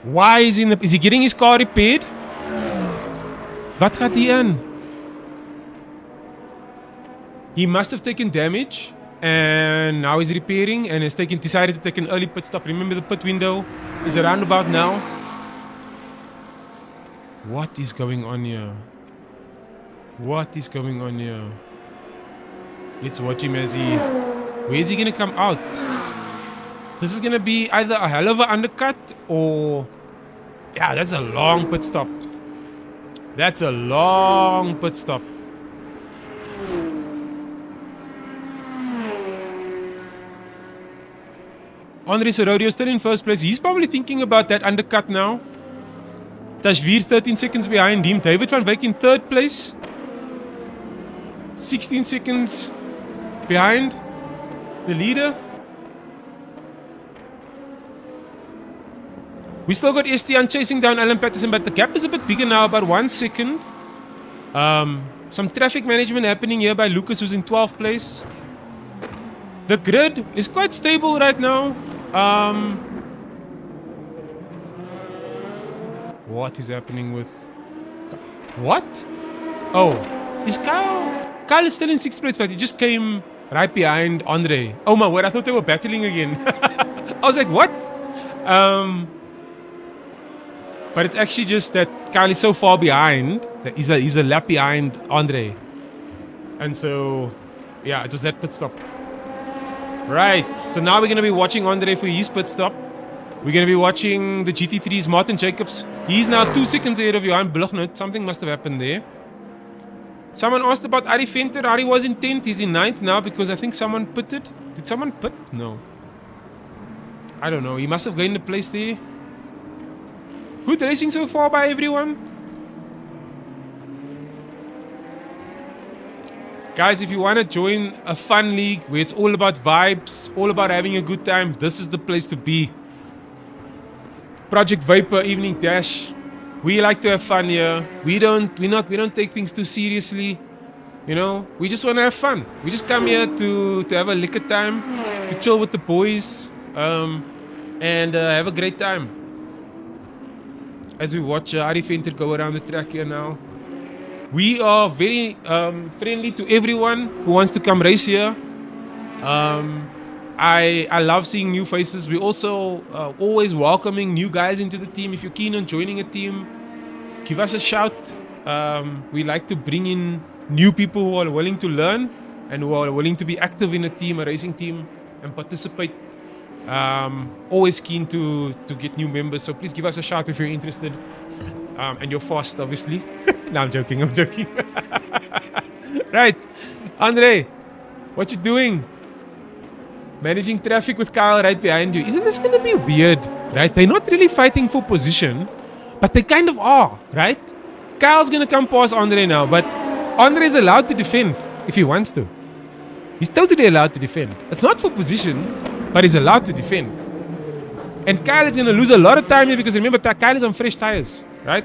Why is he in the... Is he getting his car repaired? Wat gaat hij aan? He must have taken damage. And now he's repairing. And has decided to take an early pit stop. Remember the pit window is a roundabout now. What is going on here? What is going on here? Let's watch him as he... Where is he going to come out? This is going to be either a hell of an undercut or... Yeah, that's a long pit stop. That's a long pit stop. Andre Sorodio still in first place. He's probably thinking about that undercut now. Tashveer 13 seconds behind him. David van Wyk in third place. 16 seconds behind the leader. We still got Estienne chasing down Alan Patterson, but the gap is a bit bigger now, about 1 second. Some traffic management happening here by Lucas, who's in 12th place. The grid is quite stable right now. What is happening with... What? Oh, is Kyle... Kyle is still in 6th place, but he just came right behind Andre. Oh my word, I thought they were battling again. I was like, what? But it's actually just that Kyle is so far behind that he's a lap behind Andre. And so, yeah, it was that pit stop. Right, so now we're going to be watching Andre for his pit stop. We're going to be watching the GT3's Martin Jacobs. He's now 2 seconds ahead of Johan Blugnut. Something must have happened there. Someone asked about Ari Venter. Ari was in 10th. He's in 9th now because I think someone pitted. Did someone pit? No. I don't know. He must have gained a place there. Good racing so far by everyone. Guys, if you want to join a fun league where it's all about vibes, all about having a good time, this is the place to be. Project Vapour Evening Dash. We like to have fun here. We don't take things too seriously. You know, we just want to have fun. We just come here to have a liquor time, to chill with the boys, and have a great time. As we watch Ari Venter go around the track here now. We are very friendly to everyone who wants to come race here. I love seeing new faces. We're also always welcoming new guys into the team. If you're keen on joining a team, give us a shout. We like to bring in new people who are willing to learn and who are willing to be active in a team, a racing team, and participate. Always keen to get new members. So please give us a shout if you're interested. And you're fast, obviously. No, I'm joking. Right. Andre, what you doing? Managing traffic with Kyle right behind you. Isn't this going to be weird? Right? They're not really fighting for position, but they kind of are, right? Kyle's going to come past Andre now, but Andre is allowed to defend if he wants to. He's totally allowed to defend. It's not for position, but he's allowed to defend. And Kyle is going to lose a lot of time here because remember, Kyle is on fresh tires, right?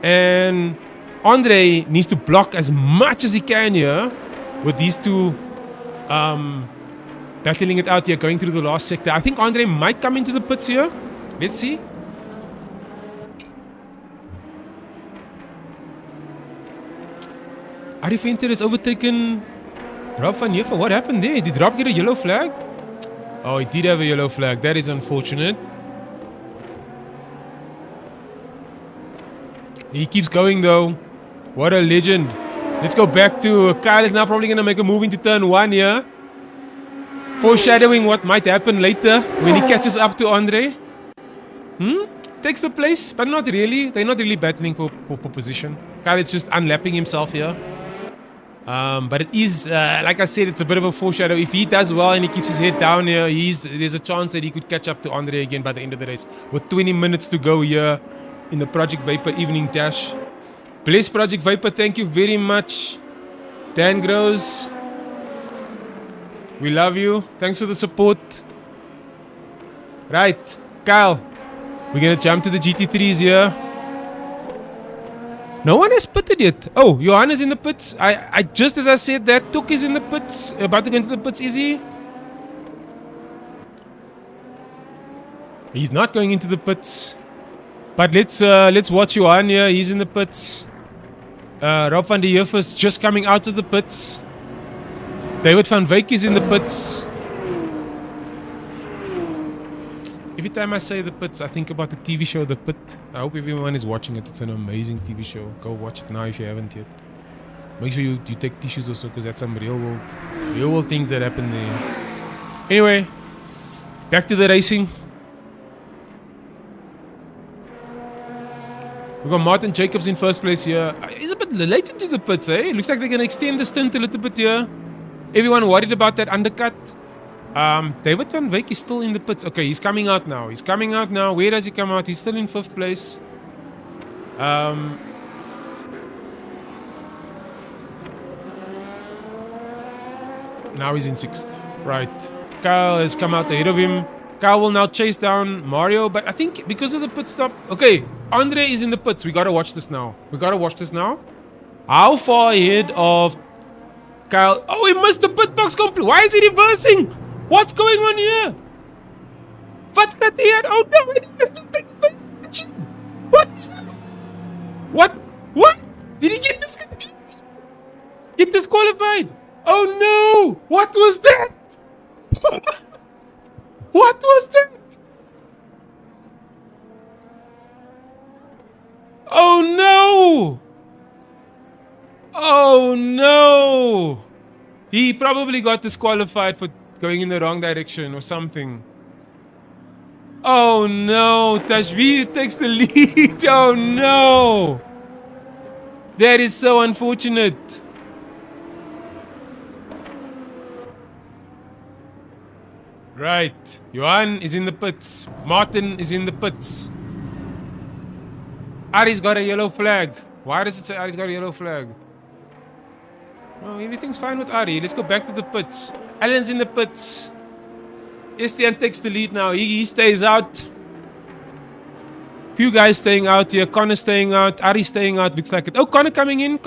And Andre needs to block as much as he can here with these two battling it out here, going through the last sector. I think Andre might come into the pits here. Let's see. Ari Venter has overtaken Rob van Heuvel. What happened there? Did Rob get a yellow flag? Oh, he did have a yellow flag. That is unfortunate. He keeps going though. What a legend. Let's go back to Kyle is now probably going to make a move into turn 1 here. Foreshadowing what might happen later when he catches up to Andre. Takes the place, but not really. They're not really battling for position. Kyle is just unlapping himself here. But it is, like I said, it's a bit of a foreshadow. If he does well and he keeps his head down here, there's a chance that he could catch up to Andre again by the end of the race. With 20 minutes to go here in the Project Vapour Evening Dash. Bless Project Vapour, thank you very much. Dan Groves, we love you. Thanks for the support. Right, Kyle, we're going to jump to the GT3s here. No one has pitted yet. Oh, Johan is in the pits. I just as I said that, Took is in the pits. About to go into the pits, is he? He's not going into the pits. But let's watch Johan here. He's in the pits. Rob van der Heuvel is just coming out of the pits. David van Wyk is in the pits. Every time I say the pits, I think about the TV show The Pit. I hope everyone is watching it. It's an amazing TV show. Go watch it now if you haven't yet. Make sure you take tissues also, because that's some real world things that happen there. Anyway, back to the racing. We got Martin Jacobs in first place here. He's a bit late into the pits, eh? Looks like they're going to extend the stint a little bit here. Everyone worried about that undercut. David van Wyk is still in the pits. Okay, he's coming out now. Where does he come out? He's still in 5th place. Now he's in 6th. Right. Kyle has come out ahead of him. Kyle will now chase down Mario, but I think because of the pit stop... Okay, Andre is in the pits. We gotta watch this now. How far ahead of Kyle? Oh, he missed the pit box completely. Why is he reversing? What's going on here? Wat gaat hier? Oh no, I missed the What is that? What? Did he get disqualified? Oh no! What was that? What was that? Oh no! Oh no! He probably got disqualified for going in the wrong direction or something. Oh no! Tashvir takes the lead. Oh no! That is so unfortunate. Right. Johan is in the pits. Martin is in the pits. Ari's got a yellow flag. Why does it say Ari's got a yellow flag? Oh, everything's fine with Ari. Let's go back to the pits. Alan's in the pits. Estienne takes the lead now. He stays out. Few guys staying out here. Connor staying out. Ari staying out. Looks like it. Oh, Connor coming in.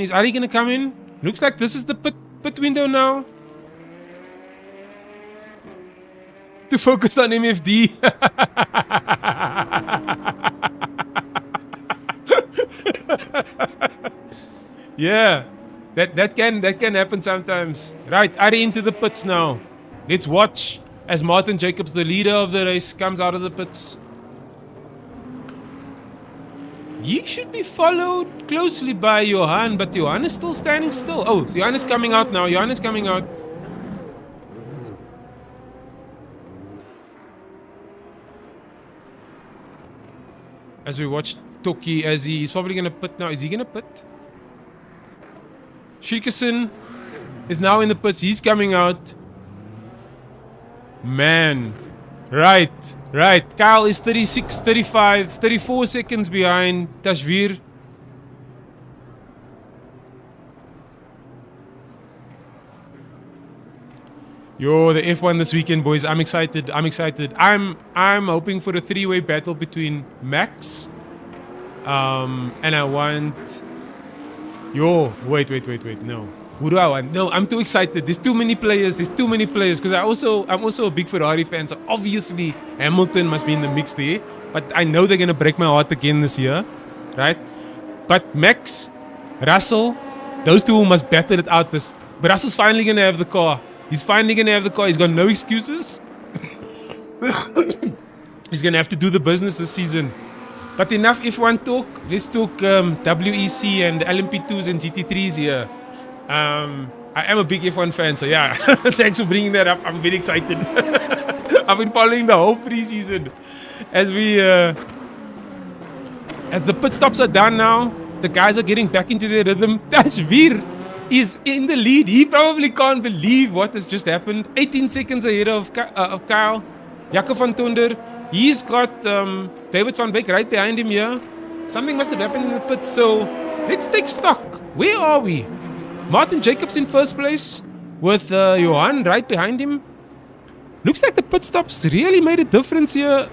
Is Ari going to come in? Looks like this is the pit window now. To focus on MFD. Yeah. That can happen sometimes. Right, Ari into the pits now. Let's watch as Martin Jacobs, the leader of the race, comes out of the pits. He should be followed closely by Johan, but Johan is still standing still. Oh, Johan is coming out now. As we watch Toki as he's probably going to pit now. Is he going to pit? Shirkerson is now in the pits. He's coming out. Man. Right. Kyle is 36, 35, 34 seconds behind Tashvir. Yo, the F1 this weekend, boys. I'm excited. I'm hoping for a 3-way battle between Max. And I want... Yo, wait. No. Who do I want? No, I'm too excited. There's too many players. Because I'm also a big Ferrari fan. So obviously Hamilton must be in the mix there. But I know they're going to break my heart again this year. Right? But Max, Russell, those two must battle it out. But Russell's finally going to have the car. He's got no excuses. He's going to have to do the business this season. But enough F1 talk. Let's talk WEC and LMP2s and GT3s here. I am a big F1 fan, so yeah. Thanks for bringing that up. I'm very excited. I've been following the whole preseason. As the pit stops are done now, the guys are getting back into their rhythm. Tashvir is in the lead. He probably can't believe what has just happened. 18 seconds ahead of Kyle. Jakob van Tonder. He's got David van Wyk right behind him here. Something must have happened in the pits. So let's take stock. Where are we? Martin Jacobs in first place with Johan right behind him. Looks like the pit stops really made a difference here.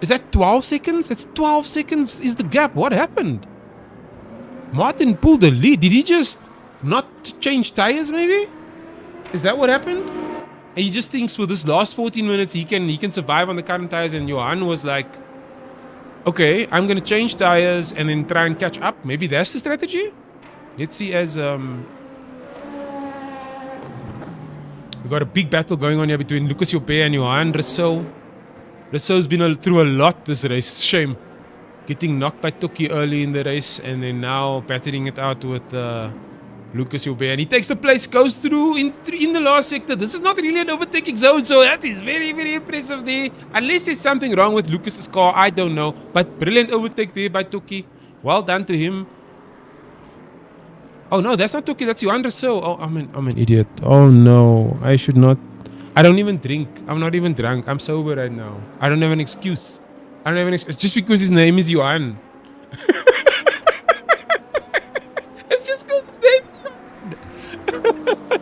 Is that 12 seconds? That's 12 seconds is the gap. What happened? Martin pulled the lead. Did he just not change tires maybe? Is that what happened? And he just thinks for this last 14 minutes he can survive on the current tires, and Johan was like, okay, I'm gonna change tires and then try and catch up. Maybe that's the strategy? Let's see as we got a big battle going on here between Lucas Joubert and Johan Rousseau. Rousseau's been through a lot this race. Shame. Getting knocked by Toki early in the race and then now battling it out with Lucas Joubert. And he takes the place, goes through in the last sector. This is not really an overtaking zone, so that is very, very impressive there. Unless there's something wrong with Lucas's car, I don't know. But brilliant overtake there by Toki. Well done to him. Oh no, that's not Toki, that's Johan Rousseau. Oh, I'm an idiot. Oh no, I should not. I don't even drink. I'm not even drunk. I'm sober right now. I don't have an excuse. I don't have an excuse. Just because his name is Johan. It's just because his name is Johan.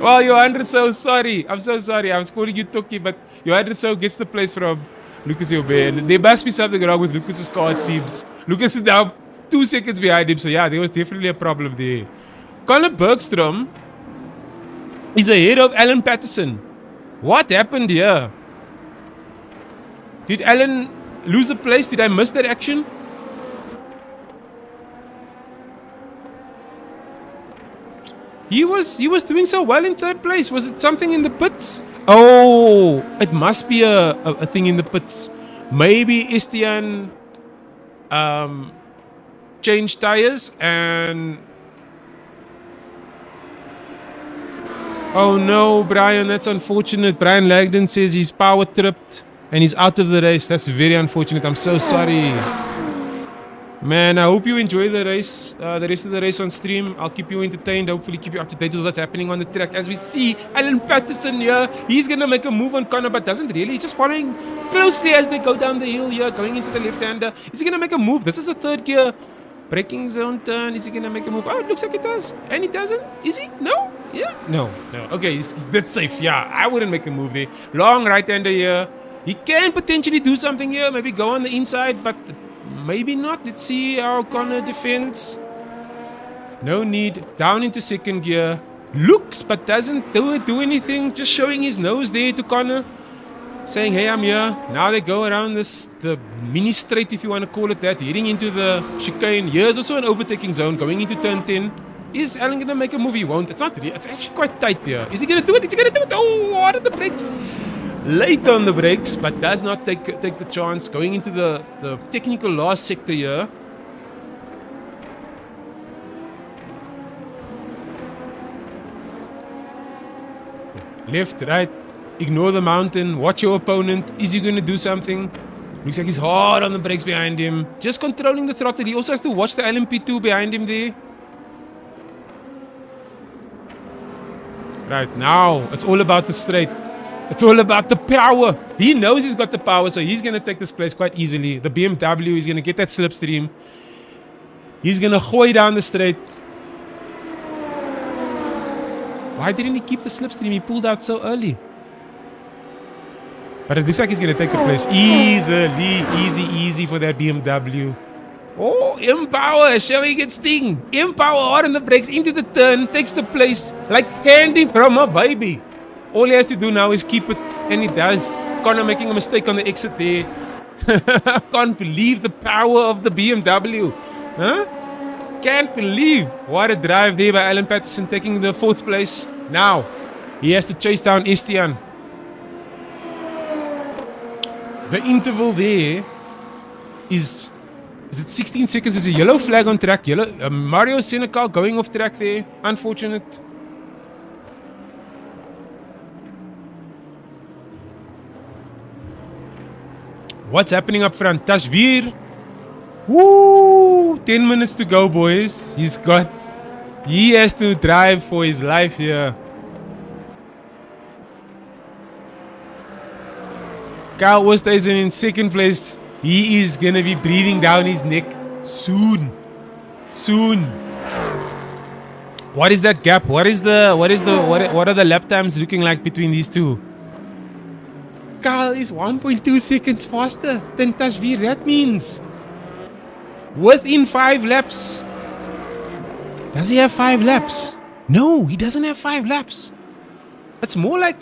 Well, Johan Rousseau, sorry. I'm so sorry. I was calling you Toki, but Johan Rousseau gets the place from Lucas Joubert. There must be something wrong with Lucas's car, it seems. Lucas is now 2 seconds behind him, so yeah, there was definitely a problem there. Conor Bergstrom is ahead of Alan Patterson. What happened here? Did Alan lose a place? Did I miss that action? He was doing so well in third place. Was it something in the pits? Oh, it must be a thing in the pits. Maybe Estienne changed tires and... Oh no, Brian, that's unfortunate. Brian Lagden says he's power tripped and he's out of the race. That's very unfortunate. I'm so sorry. Man, I hope you enjoy the race, the rest of the race on stream. I'll keep you entertained, hopefully keep you up to date with what's happening on the track. As we see, Alan Patterson here, he's going to make a move on Conor, but doesn't really. He's just following closely as they go down the hill here, going into the left-hander. Is he going to make a move? This is a third gear braking zone turn. Is he going to make a move? Oh, it looks like he does. And he doesn't. Is he? No? Yeah? No. Okay, that's safe. Yeah, I wouldn't make a move there. Long right-hander here. He can potentially do something here. Maybe go on the inside, but... maybe not. Let's see how Conor defends. No need. Down into second gear. Looks but doesn't do anything. Just showing his nose there to Conor. Saying, hey, I'm here. Now they go around the mini straight, if you want to call it that. Heading into the chicane. Here's also an overtaking zone. Going into turn 10. Is Alan going to make a move? He won't. It's not really. It's actually quite tight here. Is he going to do it? Is he going to do it? Oh, what are the brakes? Late on the brakes, but does not take the chance. Going into the technical last sector here. Left, right. Ignore the mountain. Watch your opponent. Is he going to do something? Looks like he's hard on the brakes behind him. Just controlling the throttle. He also has to watch the LMP2 behind him there. Right, now it's all about the straight. It's all about the power. He knows he's got the power, so he's going to take this place quite easily. The BMW is going to get that slipstream. He's going to hoy down the straight. Why didn't he keep the slipstream? He pulled out so early. But it looks like he's going to take the place easily. Easy for that BMW. Oh, Empower showing its thing. Empower hard on the brakes into the turn. Takes the place like candy from a baby. All he has to do now is keep it, and he does. Conor making a mistake on the exit there. I can't believe the power of the BMW. Huh? Can't believe. What a drive there by Alan Patterson, taking the 4th place. Now, he has to chase down Estienne. The interval there is it 16 seconds? There's a yellow flag on track. Mario Senecal going off track there. Unfortunate. What's happening up front? Tashveer. Woo! 10 minutes to go, boys. He has to drive for his life here. Kyle Oosthuizen in 2nd place. He is gonna be breathing down his neck soon. What is that gap? What are the lap times looking like between these two? Kyle is 1.2 seconds faster than Tashveer. That means within 5 laps. Does he have 5 laps? No, he doesn't have 5 laps. It's more like,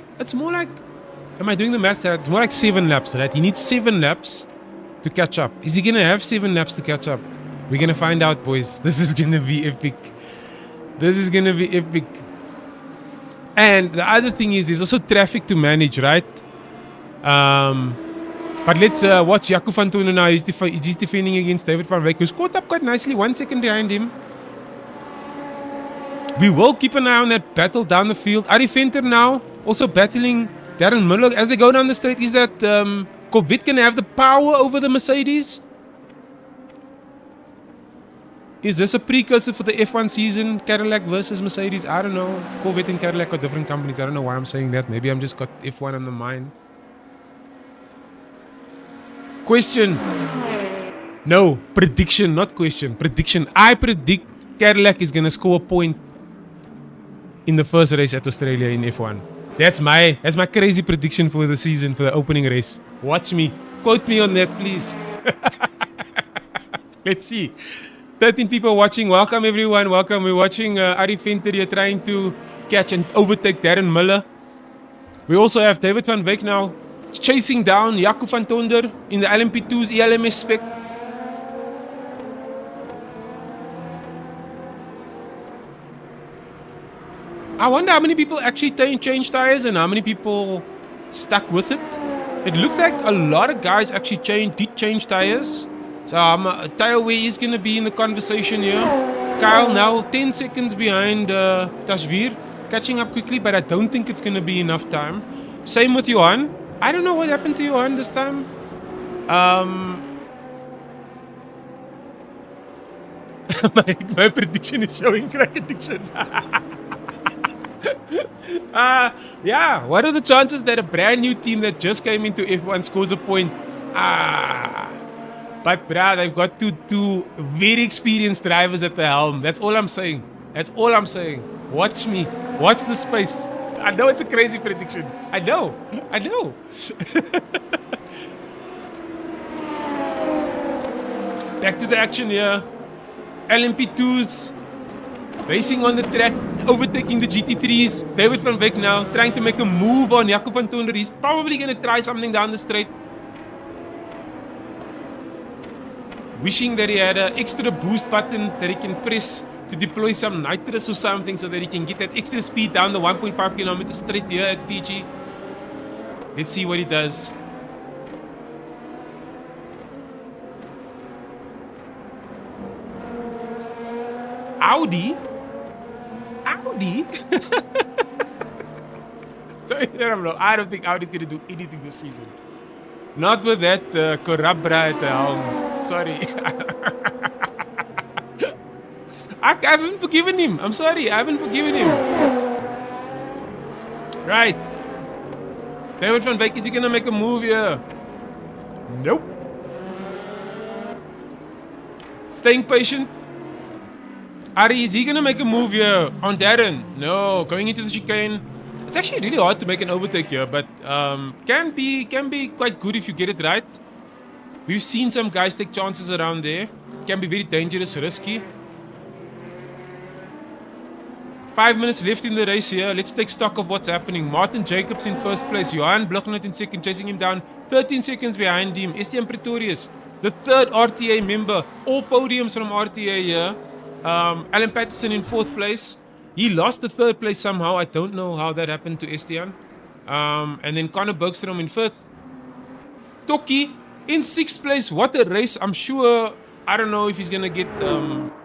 am I doing the math right? It's more like 7 laps, right? He needs 7 laps to catch up. Is he gonna have 7 laps to catch up? We're gonna find out, boys. This is gonna be epic. This is gonna be epic. And the other thing is, there's also traffic to manage, right? But let's watch Jaco van Tonder now. He's defending against David van Wyk, who's caught up quite nicely, 1 second behind him. We will keep an eye on that battle down the field. Arie Venter now also battling Darren Miller as they go down the straight. Is that Corvette gonna have the power over the Mercedes? Is this a precursor for the F1 season? Cadillac versus Mercedes? I don't know. Corvette and Cadillac are different companies. I don't know why I'm saying that. Maybe I'm just got F1 on the mind. Question. No, prediction, not question. Prediction. I predict Cadillac is going to score a point in the first race at Australia in F1. That's my crazy prediction for the season, for the opening race. Watch me. Quote me on that, please. Let's see. 13 people watching. Welcome, everyone. Welcome. We're watching Arie Venter here trying to catch and overtake Darren Miller. We also have David van Wyk now chasing down Jaco van Tonder in the LMP2's ELMS spec. I wonder how many people actually changed tires and how many people stuck with it. It looks like a lot of guys actually did change tires. So tire wear is going to be in the conversation here. Kyle now 10 seconds behind Tashveer. Catching up quickly, but I don't think it's going to be enough time. Same with Johan. I don't know what happened to Johan this time. My prediction is showing crack addiction. Yeah, what are the chances that a brand new team that just came into F1 scores a point? But bruh, they've got two very experienced drivers at the helm. That's all I'm saying. That's all I'm saying. Watch me. Watch the space. I know it's a crazy prediction. I know. Back to the action here. LMP2s racing on the track, overtaking the GT3s. David van Wyk now trying to make a move on Jaco van Tonder. He's probably going to try something down the straight. Wishing that he had an extra boost button that he can press to deploy some nitrous or something so that he can get that extra speed down the 1.5 kilometers straight here at Fiji. Let's see what he does. Audi? Sorry, I don't think Audi's going to do anything this season. Not with that Corabra at the helm. Sorry. I haven't forgiven him. I'm sorry. I haven't forgiven him. Right. David van Wyk, is he going to make a move here? Nope. Staying patient. Arie, is he going to make a move here on Darren? No. Going into the chicane. It's actually really hard to make an overtake here, but can be quite good if you get it right. We've seen some guys take chances around there. Can be very dangerous, risky. 5 minutes left in the race here. Let's take stock of what's happening. Martin Jacobs in first place. Johan Blugnet in second, chasing him down. 13 seconds behind him. Estienne Pretorius, the third RTA member. All podiums from RTA here. Alan Patterson in fourth place. He lost the third place somehow. I don't know how that happened to Estienne. And then Conor Bergstrom in fifth. Toki in sixth place. What a race. I'm sure, I don't know if he's going to get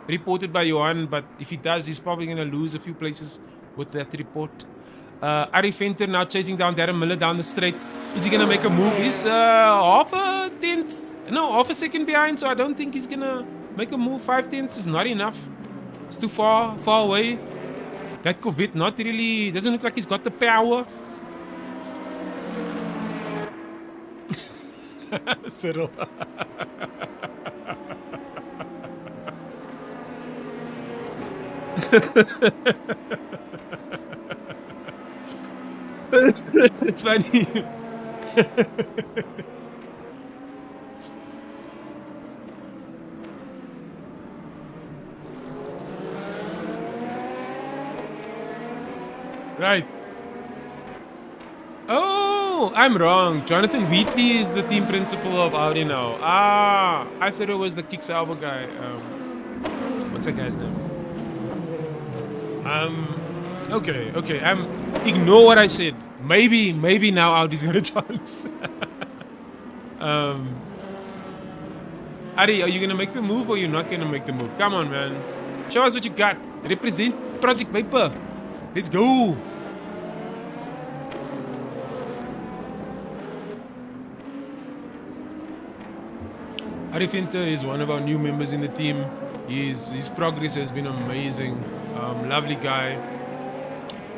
reported by Johan, but if he does, he's probably going to lose a few places with that report. Arie Venter now chasing down Darren Miller down the straight. Is he going to make a move? He's half a second behind, so I don't think he's going to make a move. 5 tenths is not enough. It's too far away. That Corvette not really, doesn't look like he's got the power. Cyril. It's funny. Right. Oh, I'm wrong. Jonathan Wheatley is the team principal of Audi now. Ah, I thought it was the Kicksauber guy. What's that guy's name? Okay. Ignore what I said. Maybe now Audi's got a chance. Adi, are you gonna make the move or you're not gonna make the move? Come on, man. Show us what you got. Represent Project Vapour. Let's go. Arifinta is one of our new members in the team. His progress has been amazing. Lovely guy.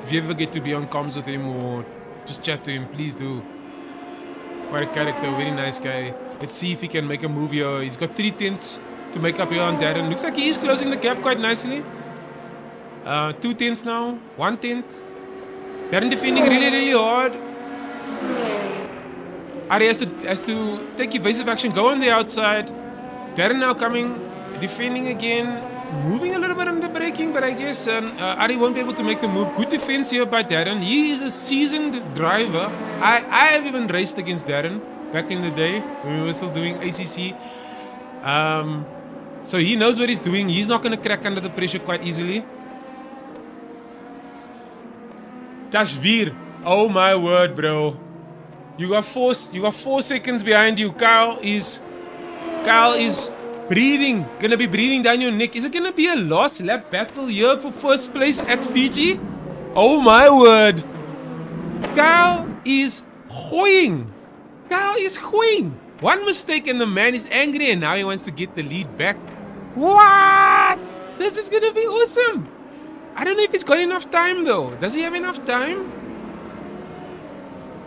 If you ever get to be on comms with him or just chat to him, please do. Quite a character, very nice guy. Let's see if he can make a move here. He's got 3 tenths to make up here on Darren. Looks like he is closing the gap quite nicely. 2 tenths now, 1 tenth. Darren defending really hard. Ari has to take evasive action, go on the outside. Darren now coming, defending again. Moving a little bit under braking, but I guess Ari won't be able to make the move. Good defense here by Darren. He is a seasoned driver. I have even raced against Darren back in the day when we were still doing ACC. So he knows what he's doing. He's not going to crack under the pressure quite easily. Tashveer. Oh my word, bro. You got 4 seconds behind you. Kyle is breathing. Gonna be breathing down your neck. Is it gonna be a last lap battle here for first place at Fiji? Oh my word. Kyle is hoying. One mistake and the man is angry and now he wants to get the lead back. What? This is gonna be awesome. I don't know if he's got enough time though. Does he have enough time?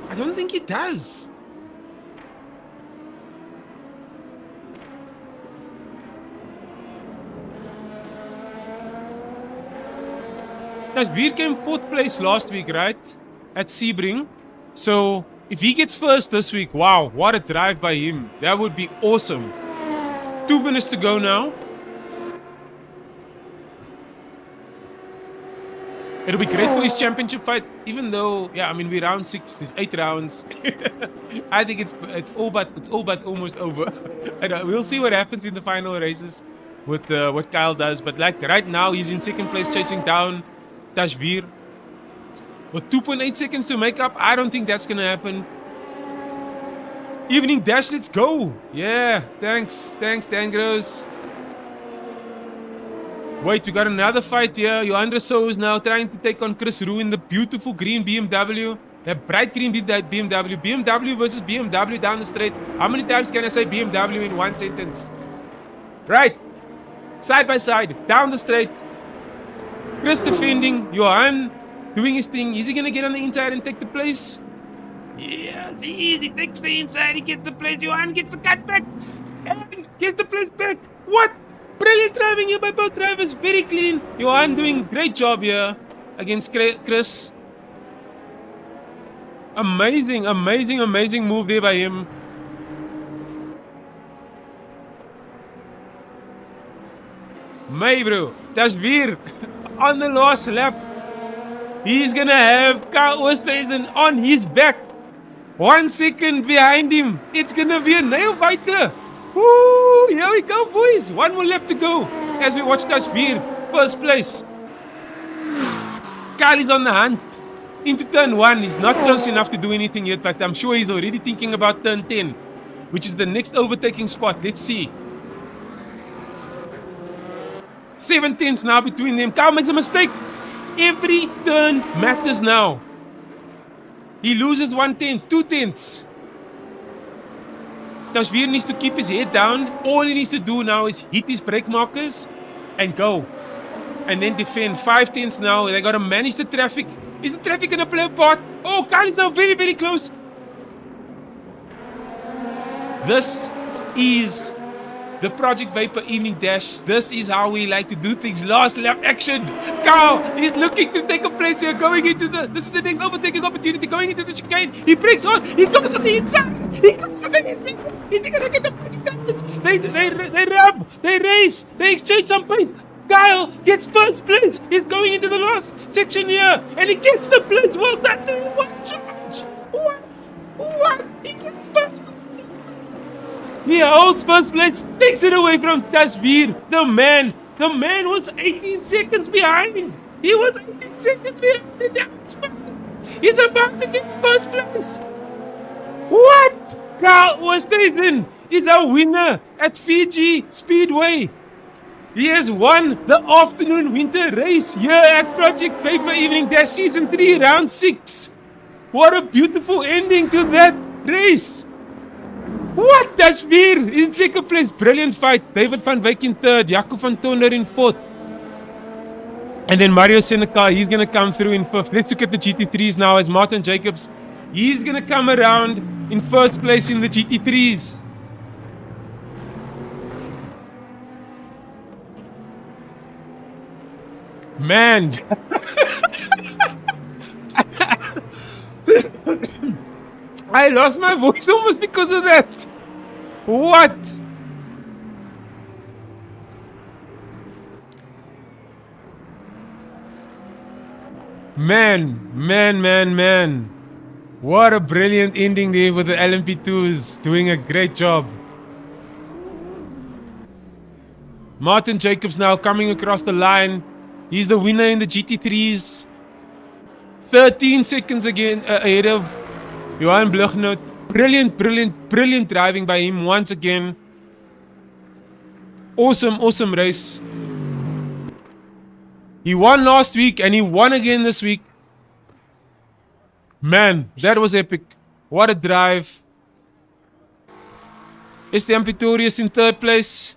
I don't think he does. Tashveer came 4th place last week, right? At Sebring. So, if he gets first this week, wow, what a drive by him. That would be awesome. 2 minutes to go now. It'll be great for his championship fight, even though, yeah, I mean, we're round 6, there's 8 rounds. I think it's all but almost over. We'll see what happens in the final races with what Kyle does. But like right now, he's in 2nd place chasing down Tashveer. With 2.8 seconds to make up, I don't think that's going to happen. Evening Dash, let's go. Yeah, thanks, Dangros. Wait, we got another fight here. Joandre So is now trying to take on Chris Roux in the beautiful green BMW. The bright green BMW. BMW versus BMW down the straight. How many times can I say BMW in one sentence? Right. Side by side. Down the straight. Chris defending. Johan doing his thing. Is he going to get on the inside and take the place? Yes, he takes the inside. He gets the place. Johan gets the cut back. And gets the place back. What? Brilliant driving here by both drivers. Very clean. Johan doing great job here against Chris. Amazing move there by him. Bro. Tashveer on the last lap. He's gonna have Kyle Oosthuizen on his back. 1 second behind him. It's gonna be a nail biter. Woo! Here we go, boys. 1 more lap to go as we watch Tashveer first place. Kyle is on the hunt into turn 1. He's not close enough to do anything yet, but I'm sure he's already thinking about turn 10, which is the next overtaking spot. Let's see. 7 tenths now between them. Kyle makes a mistake. Every turn matters now. He loses 1 tenth, 2 tenths. Tashveer needs to keep his head down. All he needs to do now is hit his brake markers and go. And then defend. 5 tenths now. They got to manage the traffic. Is the traffic going to play a part? Oh, Kyle is now very, very close. This is the Project Vapour Evening Dash. This is how we like to do things. Last lap action. Carl is looking to take a place here, going into this is the next overtaking opportunity, going into the chicane. He breaks on, he goes on the inside. He goes on the inside. He's gonna get the point. They rub, they race, they exchange some paint. Kyle gets first place. He's going into the last section here, and he gets the place. Well done to him. What charge? What? He gets first place. He holds first place, takes it away from Tashveer. The man was 18 seconds behind. He was 18 seconds behind the dance first. He's about to get first place. What? Carl Oosthuizen is a winner at Fuji Speedway. He has won the afternoon winter race here at Project Vapour Evening Dash Season 3 Round 6. What a beautiful ending to that race. What? Tashveer in second place. Brilliant fight. David van Wyk in third. Jaco van Tonder in fourth. And then Mario Seneca, he's going to come through in fifth. Let's look at the GT3s now as Martin Jacobs. He's going to come around in first place in the GT3s. Man. I lost my voice almost because of that. What? Man. What a brilliant ending there with the LMP2s doing a great job. Martin Jacobs now coming across the line. He's the winner in the GT3s. 13 seconds again ahead of Johan Blugnot. Brilliant driving by him once again. Awesome race. He won last week and he won again this week. Man, that was epic. What a drive. Esteban Pretorius in third place.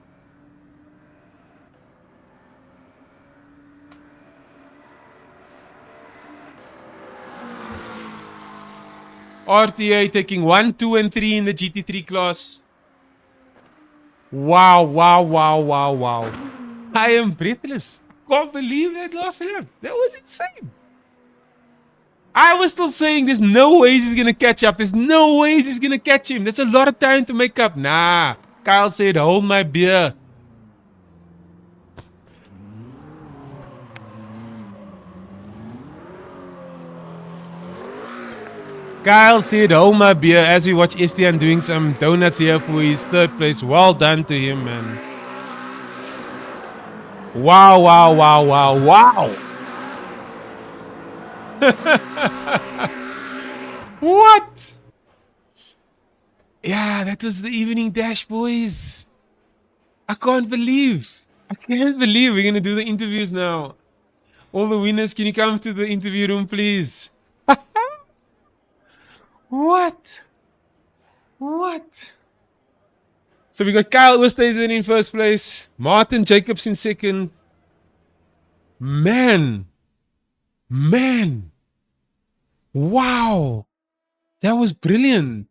RTA taking 1, 2, and 3 in the GT3 class. Wow. I am breathless. Can't believe that last lap. That was insane. I was still saying there's no ways he's going to catch up. There's no ways he's going to catch him. That's a lot of time to make up. Nah. Kyle said, hold my beer. Kyle said, hold my beer, as we watch Estienne doing some donuts here for his third place. Well done to him, man. Wow. What? Yeah, that was the evening dash, boys. I can't believe we're going to do the interviews now. All the winners, can you come to the interview room, please? What? So we got Kyle Oosthuizen in first place. Martin Jacobs in second. Man. Wow. That was brilliant.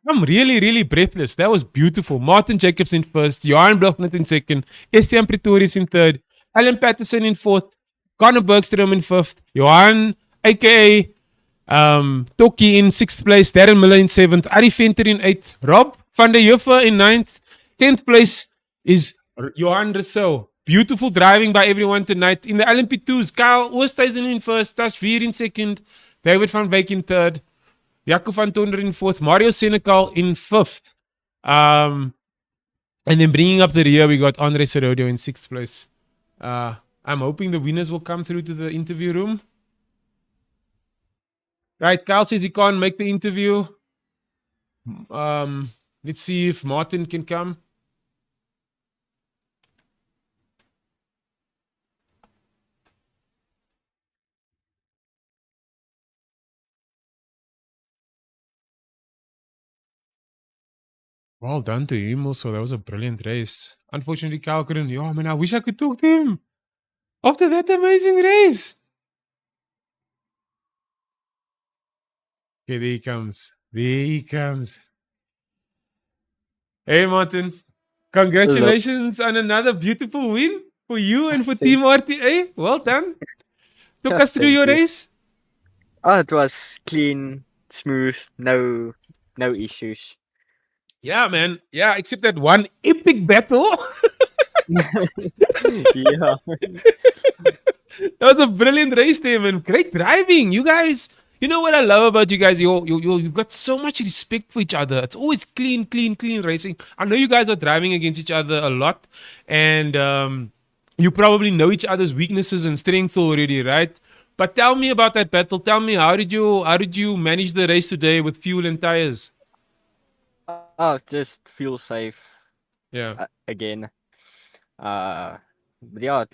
I'm really breathless. That was beautiful. Martin Jacobs in first. Johan Blugnot in second. Estienne Pretorius in third. Alan Patterson in fourth. Conor Bergstrom in fifth. Johan, a.k.a. Toki in sixth place. Darren Miller in seventh. Arie Venter in eighth. Rob van der Heuvel in ninth. 10th place is Johan Rousseau. Beautiful driving by everyone tonight. In the LMP2s, Kyle Oosthuizen in first. Tashveer in second. David van Wyk in third. Jaco van Tonder in fourth. Mario Senecal in fifth. And then bringing up the rear, we got Andre Serodio in sixth place. I'm hoping the winners will come through to the interview room. Right, Kyle says he can't make the interview. Let's see if Martin can come. Well done to him also. That was a brilliant race. Unfortunately, Kyle couldn't. Oh, man, I wish I could talk to him after that amazing race. Okay, there he comes. Hey, Martin. Hello. Congratulations on another beautiful win for you and for Thank, Team RTA. Well done. Took us through thank your you. race. Oh, it was clean, smooth, no issues. Yeah, man. Yeah, except that one epic battle. Yeah. That was a brilliant race there, man. Great driving. You guys, you know what I love about you guys? You've got so much respect for each other. It's always clean, clean, clean racing. I know you guys are driving against each other a lot. And you probably know each other's weaknesses and strengths already, right? But tell me about that battle. Tell me how did you manage the race today with fuel and tires? Oh, just feel safe Yeah. again. But yeah,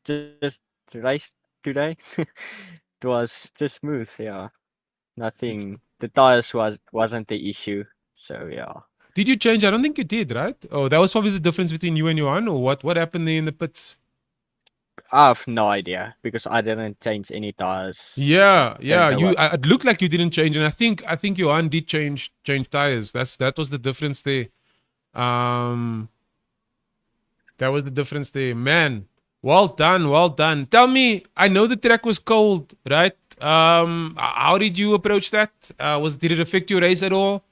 just race today. It was just smooth. Yeah, nothing. The tires wasn't the issue. So yeah. Did you change? I don't think you did, right? Oh, that was probably the difference between you and Johan, or what? What happened there in the pits? I have no idea because I didn't change any tires. Yeah, Don't yeah. know what. It looked like you didn't change, and I think Johan did change tires. That was the difference there. Um, that was the difference there, man. Well done, well done. Tell me, I know the track was cold, right? How did you approach that? Did it affect your race at all?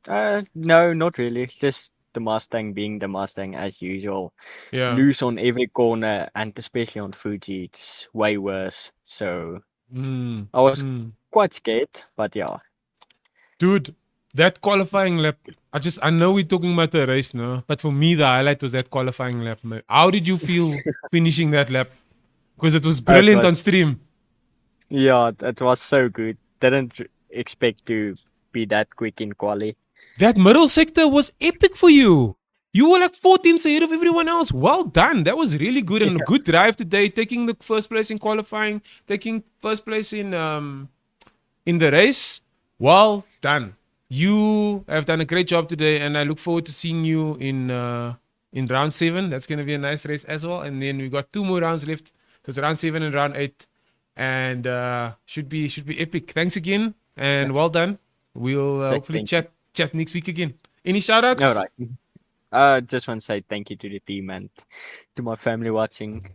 No, not really. Just the Mustang being the Mustang as usual. Yeah. Loose on every corner, and especially on Fuji, it's way worse. So Mm, I was mm. quite scared, but yeah. Dude, that qualifying lap. I know we're talking about the race now, but for me the highlight was that qualifying lap, man. How did you feel finishing that lap? Because it was It brilliant was, on stream. yeah, it was so good. Didn't expect to be that quick in quali. That middle sector was epic for you. You were like 14th ahead of everyone else. Well done. That was really good and a good drive today. Taking the first place in qualifying, taking first place in the race. Well done. You have done a great job today, and I look forward to seeing you in round 7. That's going to be a nice race as well. And then we got 2 more rounds left. So it's round 7 and round 8, and should be epic. Thanks again, Yeah, and well done. We'll hopefully thank you. chat next week again. Any shout outs? All right. Just want to say thank you to the team and to my family watching.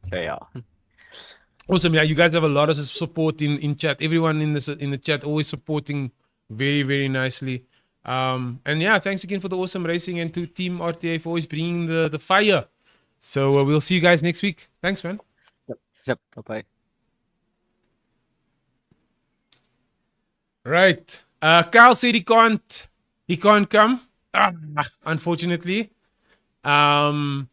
So yeah. Awesome. Yeah, you guys have a lot of support in chat. Everyone in the chat always supporting very, very nicely. And yeah, thanks again for the awesome racing, and to Team RTA for always bringing the fire. So we'll see you guys next week. Thanks, man. Yep. Yep. Bye. Right. Kyle said he can't come. Unfortunately. Um,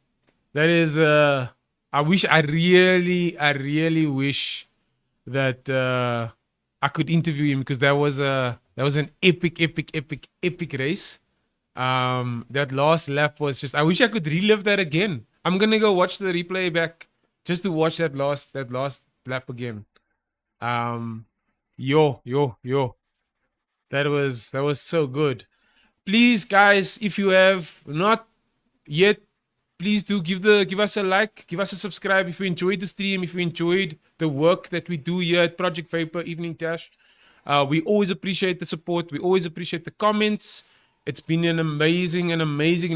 that is I really wish that I could interview him, because that was an epic race. That last lap was just, I wish I could relive that again. I'm gonna go watch the replay back just to watch that last lap again. Um, yo. That was so good. Please, guys, if you have not yet, please do give us a like, give us a subscribe if you enjoyed the stream, if you enjoyed the work that we do here at Project Vapor Evening Dash. We always appreciate the support. We always appreciate the comments. It's been an amazing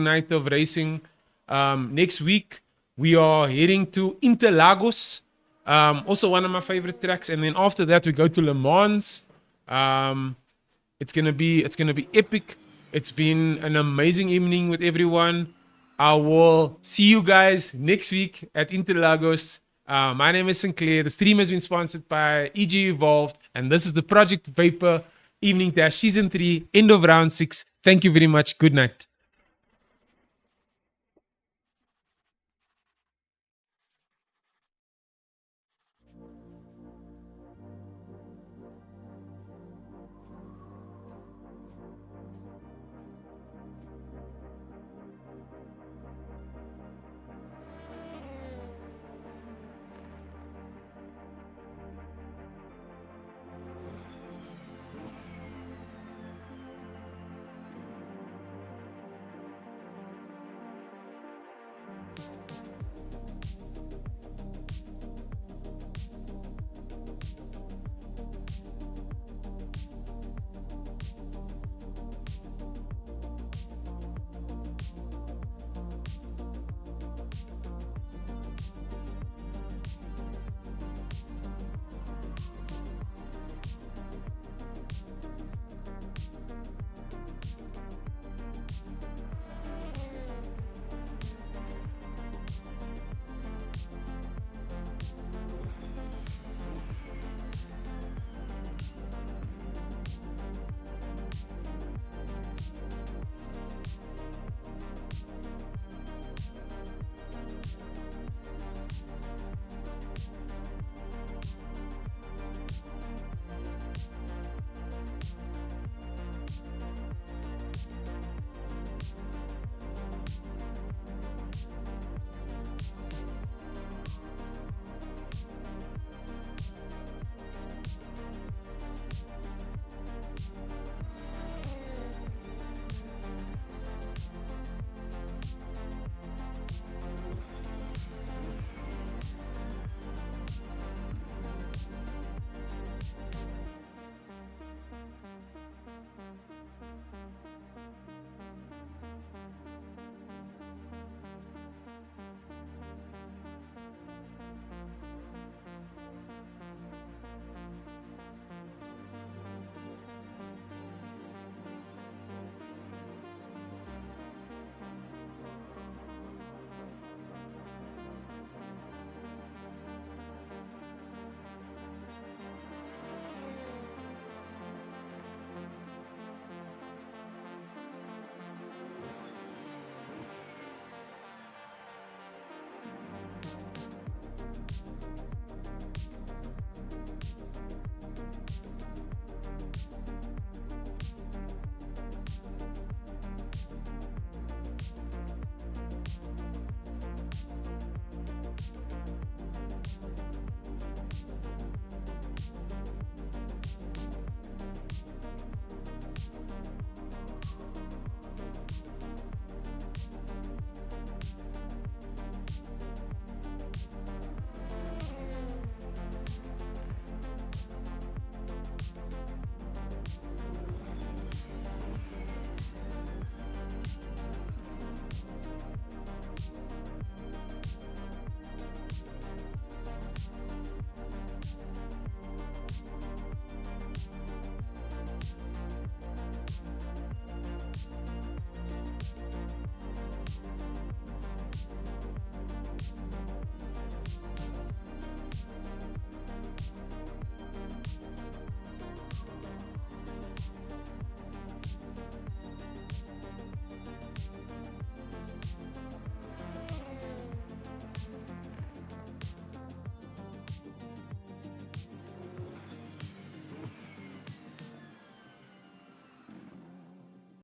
night of racing. Next week we are heading to Interlagos, also one of my favorite tracks, and then after that we go to Le Mans. Um, it's gonna be epic. It's been an amazing evening with everyone. I will see you guys next week at Interlagos. My name is Sinclair. The stream has been sponsored by EG Evolved, and this is the Project Vapor Evening Dash Season 3, end of round 6. Thank you very much. Good night.